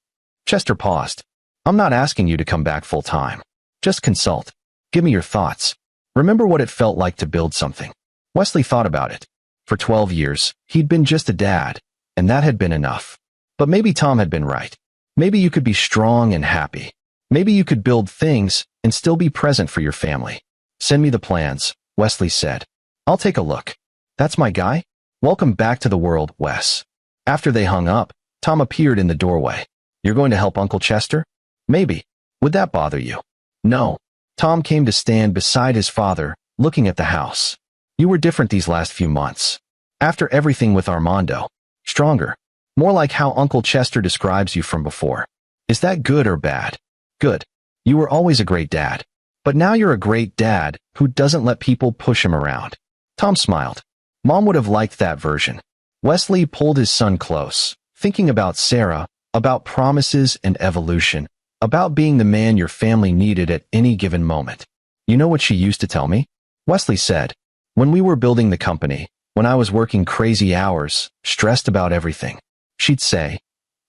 Chester paused. "I'm not asking you to come back full time. Just consult. Give me your thoughts. Remember what it felt like to build something." Wesley thought about it. For 12 years, he'd been just a dad, and that had been enough. But maybe Tom had been right. Maybe you could be strong and happy. Maybe you could build things and still be present for your family. "Send me the plans," Wesley said. "I'll take a look." "That's my guy? Welcome back to the world, Wes." After they hung up, Tom appeared in the doorway. "You're going to help Uncle Chester?" "Maybe. Would that bother you?" "No." Tom came to stand beside his father, looking at the house. "You were different these last few months. After everything with Armando. Stronger. More like how Uncle Chester describes you from before. Is that good or bad?" "Good. You were always a great dad. But now you're a great dad who doesn't let people push him around." Tom smiled. Mom would have liked that version. Wesley pulled his son close, thinking about Sarah, about promises and evolution, about being the man your family needed at any given moment. "You know what she used to tell me?" Wesley said. "When we were building the company, when I was working crazy hours, stressed about everything, she'd say,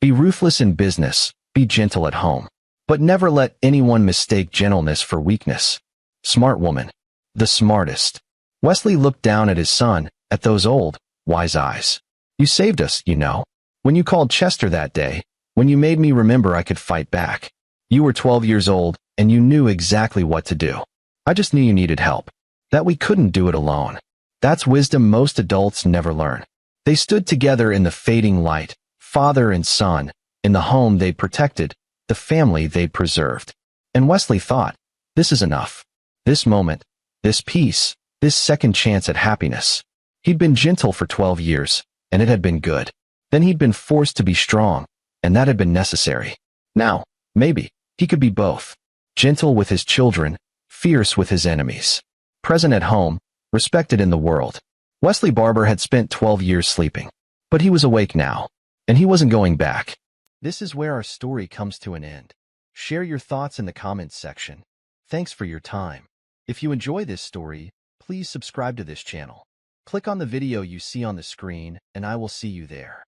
'Be ruthless in business, be gentle at home, but never let anyone mistake gentleness for weakness.' Smart woman. The smartest." Wesley looked down at his son, at those old, wise eyes. "You saved us, you know. When you called Chester that day, when you made me remember I could fight back. You were 12 years old, and you knew exactly what to do. I just knew you needed help. That we couldn't do it alone. That's wisdom most adults never learn." They stood together in the fading light, father and son, in the home they'd protected, the family they'd preserved. And Wesley thought, this is enough. This moment, this peace, this second chance at happiness. He'd been gentle for 12 years, and it had been good. Then he'd been forced to be strong, and that had been necessary. Now, maybe, he could be both. Gentle with his children, fierce with his enemies. Present at home, respected in the world. Wesley Barber had spent 12 years sleeping. But he was awake now, and he wasn't going back. This is where our story comes to an end. Share your thoughts in the comments section. Thanks for your time. If you enjoy this story, please subscribe to this channel. Click on the video you see on the screen, and I will see you there.